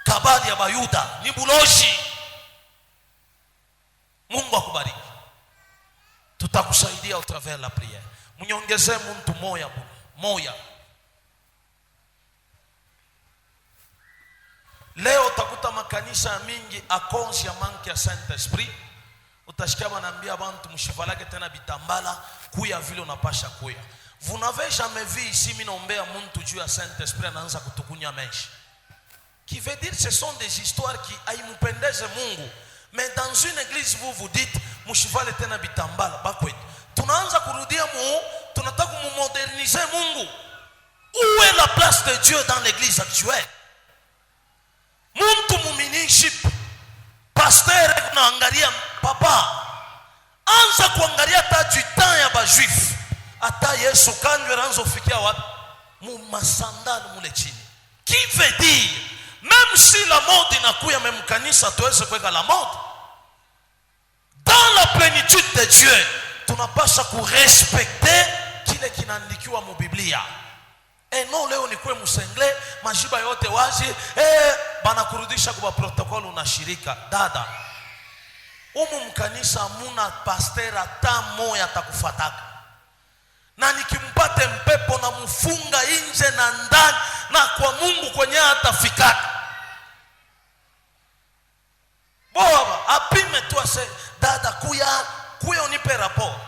Kabbale ya Bayuda ni buloji. Mungu akubariki. Tutakusaidia au travers la prière. Mnyongeze mtu moya. Leo utakuta makanisa mingi a cause ya manque ya Saint-Esprit. Utashikia wanaambia bantu mshivalake tena bitambala kuya vile unapasha kuya. Vous n'avez jamais vu ici minombea muntu juu ya Saint-Esprit anaanza kutukunya menshi. Qui veut dire ce sont des histoires qui haimupendeze Mungu. Mais dans une église vous dites mshivale tena bitambala bakwetu. Tunaanza kurudia tunataka kumoderniser Mungu. Où est la place de Dieu dans l'église actuelle? Muntu muminiship pasteur kunaangalia papa. Anza kuangalia ta du temps ya ba juif. Ata Yesu kanjwe ranzo fikia wapi? Mu masandali mule chini. Qui veut dire même si la mode inakuya même kanisa tuweze kuweka la mode. plénitude de Dieu tunapaswa kurespecte kile kinaandikiwa mu Biblia. Non leo ni kwe musengle majiba yote wazi banakurudisha kwa protokoli unashirika. Dada, umu mkanisa muna pasteur hata moya atakufataka, na nikimpate mpepo na mfunga nje na ndani na kwa Mungu kwenye atafikaka. Baba apime tu ase dada kuya unipe rapport.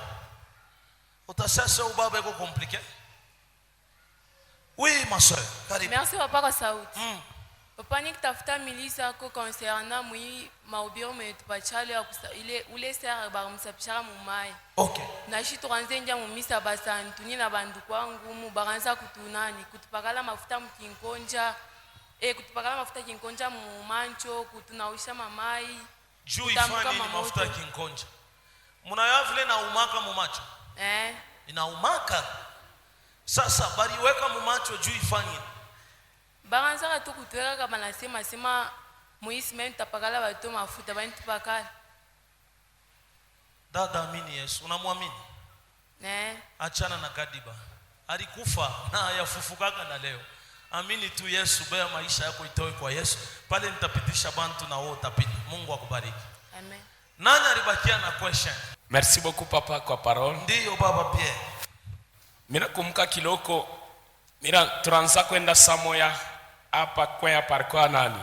Utasasa ubaba iko compliqué. Oui ma soeur, karibu. Merci papa kwa sauti. Papa nikitafuta milisa ko concernant mui maubiro metupachale ile ule sera ba msapishara mumai. Okay. Na shi tuanze nja mumisa basani tuni na bandu kwangu mu baranza kutunani kutupakala mafuta mkinkonja kutupakala mafuta kinkonja mu mancho kutunawisha mamai. Juu ifani ni mafuta kinkonja. Munayo vile na umaka mu macho. Ina umaka. Sasa baliweka mu macho juu ifani. Baranza tu kutuweka kama nasema sema muisme tapakala bato mafuta bani tupakala. Dada amini Yesu, unamwamini? Achana na Kadiba. Alikufa na yafufukaka na leo. Amini tu Yesu, baya maisha yako itoe kwa Yesu. Pale nitapitisha bantu na wewe utapita. Mungu akubariki. Amen. Nani alibakia na question? Merci beaucoup papa kwa parole. Ndiyo baba Pierre. Mina kumka kiloko. Mira turanza kwenda Samoya hapa kwa parkour nani?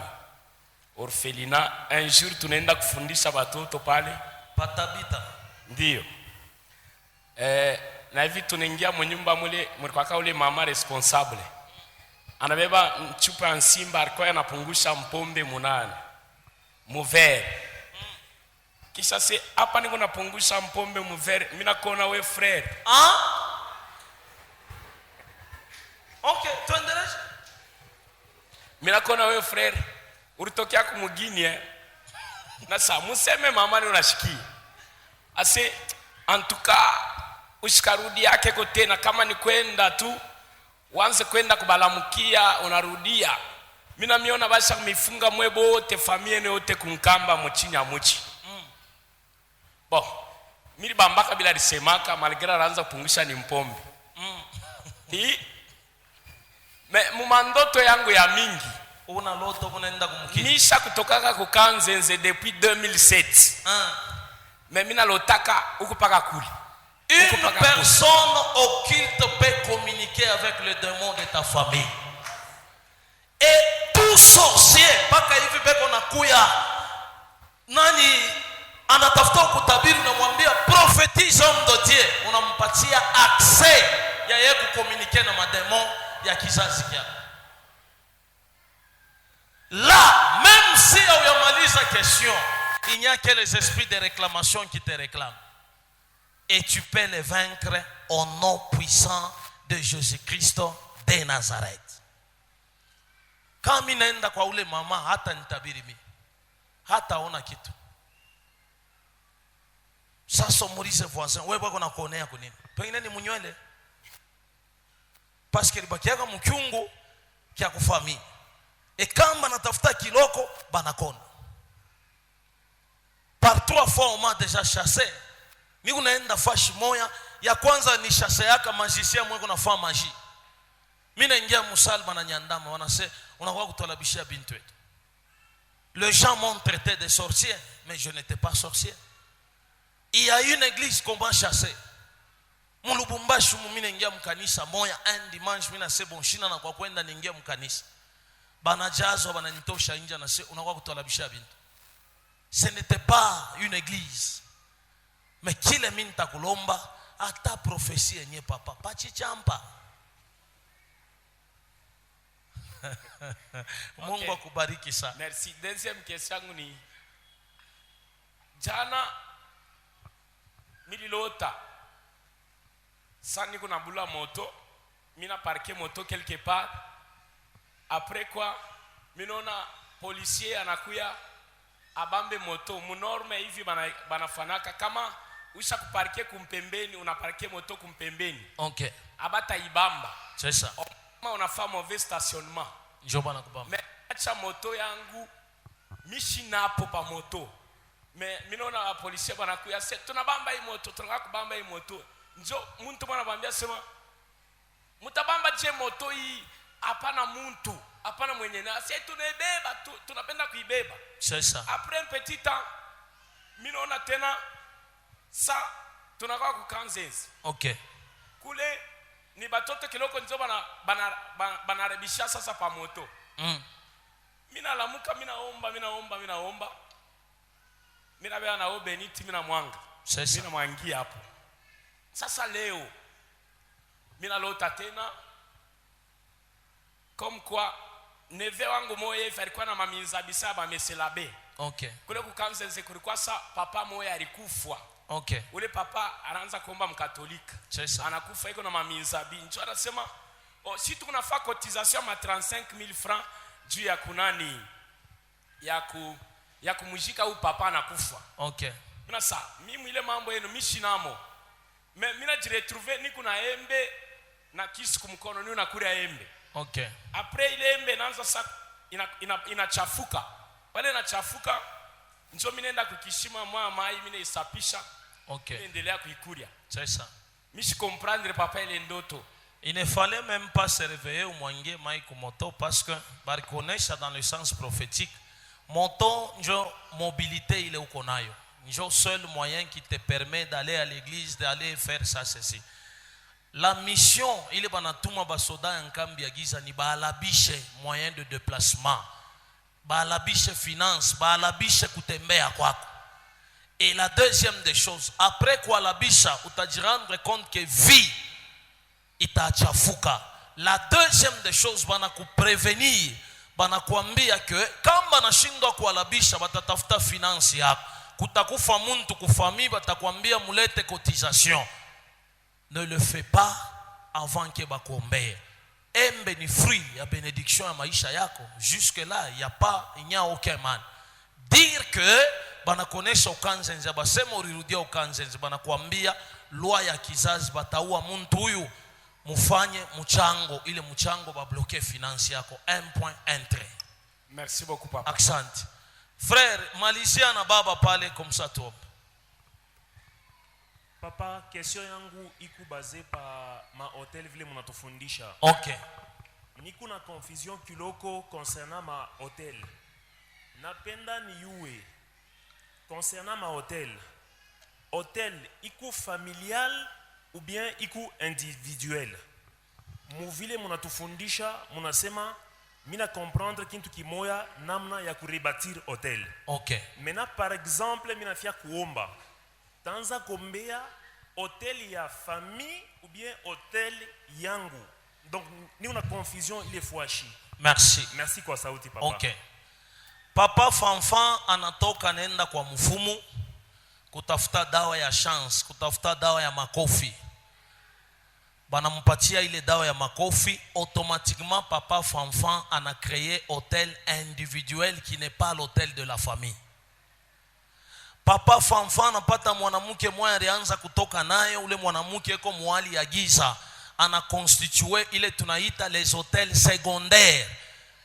Orphelina. Un jour tunaenda kufundisha watoto pale Patabita. Ndiyo. Na hivi tunaingia mnyumba mule mlikaka ule mama responsable. Anabeba chupa ya Simba alikuwa anapungusha mpombe 8. Muvere. Kisha se hapa niko napungusha mpombe muvere. Mimi nakuona we frère. Okay, tuendeleze. Mimi nakuona we frère. Ulitokea kumugini na saa museme mama ni unashikia. Ase antuka ushikarudi yake kote na kama ni kwenda tu wanze kwenda kubalamukia unarudia. Mina miona basha mifunga mwebo wote familia yote kunkamba mchinya muchi. Bon, mili bambaka bila risemaka malgré ranza kupungusha ni mpombe. Mumandoto yangu ya mingi una loto kunaenda kumkini. Nisha kutokaka kukanzenze depuis 2007. Mais mina lotaka ukupaka kuli. Une personne occulte peut communiquer avec le démon de ta famille. Et tout sorcier, paka hivi beko nakuya nani anatafuta kutabiri na mwambia prophétise homme de Dieu, unampatia accès ya yeye kucommuniquer na mademon ya kizazi kyako. Là, même si on yamaliza question, il n'y a que les esprits de réclamation qui te réclament. Et tu peux les vaincre au nom puissant de Jésus-Christ de Nazareth. Kama mimi naenda kwa ule mama hata nitabiri mimi. Hata ona kitu. Sasa muulize voisin, wewe bwana kuonea kwa nini? Pengine ni munywele. Parce que libakiaka mkyungu kia kufamii. Kama natafuta kiloko banakona. Par 3 fois on m'a déjà chassé. Mimi naenda fashi moya ya kwanza ni chasse yaka magicien mwe kuna fa magie. Mimi naingia musalba na nyandama wanase unakuwa kutolabishia bintu wetu. Les gens m'ont traité de sorcier mais je n'étais pas sorcier. Il y a une église qu'on m'a chassé. Mulubumbashi mimi naingia mkanisa moya un dimanche mimi na sebo shina na kwa kwenda niingia mkanisa. Banajazo bananitosha nje na se unakuwa kutolabishia bintu. Ce n'était pas une église. Mais kile mimi nitakulomba hata prophesie yenye papa pachichampa. Mungu akubariki sana. Merci. Deuxième question yangu ni jana mililota sani kuna bula moto mina parquer moto quelque part après quoi minona policier anakuya abambe moto munorme hivi banafanaka kama usha kuparke kumpembeni unaparke moto kumpembeni. Okay. Abata ibamba. C'est ça. Kama unafaa mauvais stationnement. Njoba na kubamba. Mais acha moto yangu mishi napo pa moto. Mais mina na polisi banakuya se tunabamba hii moto, tunataka kubamba hii moto. Njo mtu mwana bambia sema mutabamba je moto hii hapana mtu, hapana mwenye na sisi tunaibeba tunapenda kuibeba. C'est ça. Après un petit temps mina tena sa tunakaa kukanzezi. OK. Kule ni batoto kiloko njo banaribisha sasa pa moto. Mina lamuka mina omba. Mina bea na obeniti mina mwanga. Mina mwangia hapo. Sasa leo mina lota tena comme quoi neve wangu moye alikuwa na maminza bisaba meselabe. OK. Kule kukanzenze kulikuwa sa papa moye alikufwa. OK. Ule papa anaanza kuomba mkatolika. Anakufa iko na maminza binjo anasema si tunafaa cotisation ma 35,000 francs juu ya kunani ya kumujika u papa anakufa. OK. Mina sa mimi ile mambo yenu mishinamo. Mina jiretrouver niko na embe na kisu kumkono ni unakula embe. OK. Après ile embe naanza sa inachafuka. Pale inachafuka njo mimi naenda kukishima mai mimi naisapisha. OK. Endelea kuikulia. C'est ça. Mishi comprendre papa ile ndoto. Il ne fallait même pas se réveiller au mwange maïko moto parce que par connaître dans le sens prophétique moto njo mobilité il est ukonayo. Njo seul moyen qui te permet d'aller à l'église, d'aller faire ça ceci. La mission il est banatuma basoda nkambi ya giza ni baalabishe moyen de déplacement. Baalabishe finance, baalabishe kutembea kwako. Et la deuxième des choses, après quoi la bisha, tu te rendre compte que vie itachafuka. La deuxième des choses, bana kuprévenir, bana kuambia que kama banashindwa kualabisha batatafuta finance yako. Kutakufa muntu kufami batakwambia mulete cotisation. Ne le fais pas avant que bakuombee. Embe ni fruit ya bénédiction ya maisha yako. Jusque là, il n'y a aucun mal. Dire que banakonesha ukanzenze basema urirudia ukanzenze banakuambia loi ya kizazi bataua muntu huyu mufanye mchango ile mchango ba bloquer finance yako 1 point entrée. Merci beaucoup papa. Accent. Frère Malaysia na baba pale comme ça top. Papa, question yangu iku basé pa ma hotel vile munatufundisha. OK. Niku na confusion kiloko concernant ma hotel. Napenda niue concernant ma hôtel iku familial ou bien iku individuel. Muvile munatufundisha munasema mina comprendre kintu kimoya namna ya kurebatir hôtel. OK. Maintenant par exemple mina fia kuomba tanza kombea hôtel ya famille ou bien hôtel yangu. Donc ni una confusion ile fwashi. Merci. Merci kwa sauti papa. OK. Papa Fanfan anatoka nenda kwa mfumu kutafuta dawa ya chance, kutafuta dawa ya makofi. Banampatia ile dawa ya makofi, automatiquement papa Fanfan ana créé hôtel individuel qui n'est pas l'hôtel de la famille. Papa Fanfan anapata mwanamke mmoja alianza kutoka naye, ule mwanamke eko mwali ya giza, ana constituer ile tunaita les hôtels secondaires.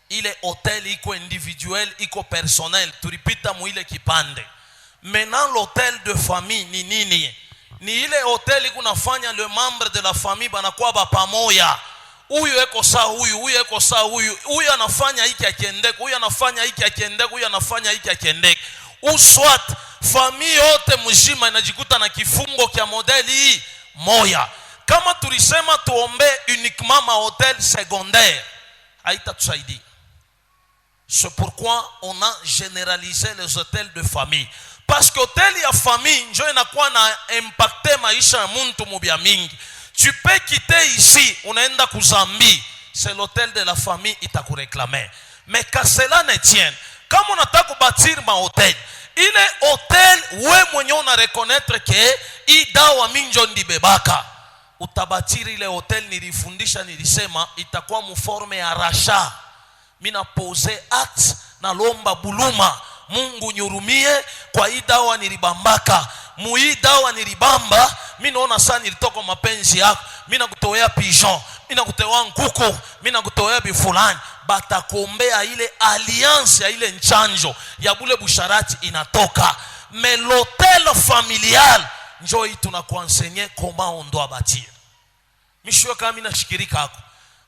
Ile hôtel iko individuel, iko personnel, tulipita muile kipande. Maintenant l'hôtel de famille ni nini? Ni ile hôtel iko nafanya le membre de la famille banakuwa ba pamoja. Huyu eko saa huyu eko saa huyu anafanya hiki akiendeka, huyu anafanya hiki akiendeka, huyu anafanya hiki akiendeka. Uswat famille yote mzima inajikuta na kifungo kia modeli hii moya. Kama tulisema tuombe uniquement ma hôtel secondaire, haitatusaidia. C'est pourquoi on a généralisé les hôtels de famille. Parce que hôtel ya famille njo inakuwa na impacté maisha ya muntu mubia mingi. Tu peux quitter ici, unaenda kuzambi, c'est l'hôtel de la famille itakureklamer. Mais qu'à cela ne tienne, comme on a bâtir ma hôtel, il est hôtel we mwenye on a reconnaître que i dawa minjo ndibebaka. Utabatiri ile hôtel nilifundisha nilisema itakuwa muforme ya rasha. Mina pose acte na lomba buluma Mungu nyurumie kwa hii dawa nilibambaka hii dawa nilibamba mimi naona sana nilitoka mapenzi yako mimi nakutoea pigeon mimi nakutoea nkuku mimi nakutoea bifulani batakuombea ile alliance ya ile nchanjo ya bule busharati inatoka mais l'hôtel familial njo hii tunakuenseigner comment on doit bâtir. Mishwe kama nashikirika hako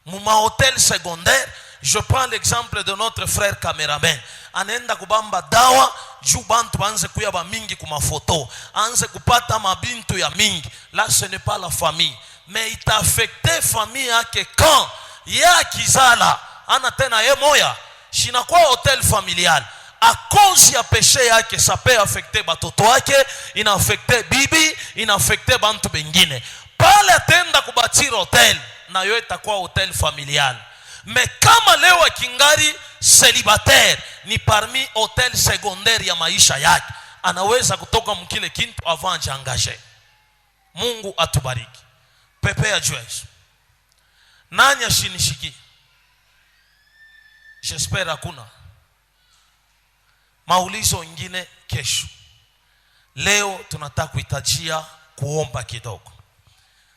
muma hôtel secondaire. Je prends l'exemple de notre frère cameraman. Anaenda kubamba dawa juu bantu banze kuya ba mingi kuma photo, anze kupata mabintu ya mingi. Là ce n'est pas la famille, mais il t'a affecté famille yake quand ya kizala ana tena ye moya shina kwa hôtel familial à cause ya péché yake. Ça peut affecter batoto wake, ina affecter bibi, ina affecter bantu bengine. Pale atenda kubatira hôtel na yo itakuwa hôtel familial. Mais kama leo akingari célibataire ni parmi hôtel secondaire ya maisha yake, anaweza kutoka mkile kintu avant jangaje. Mungu atubariki. Pepe ya Joyce. Nani ashinishiki? J'espère hakuna. Maulizo ingine kesho. Leo tunataka kuhitajia kuomba kidogo.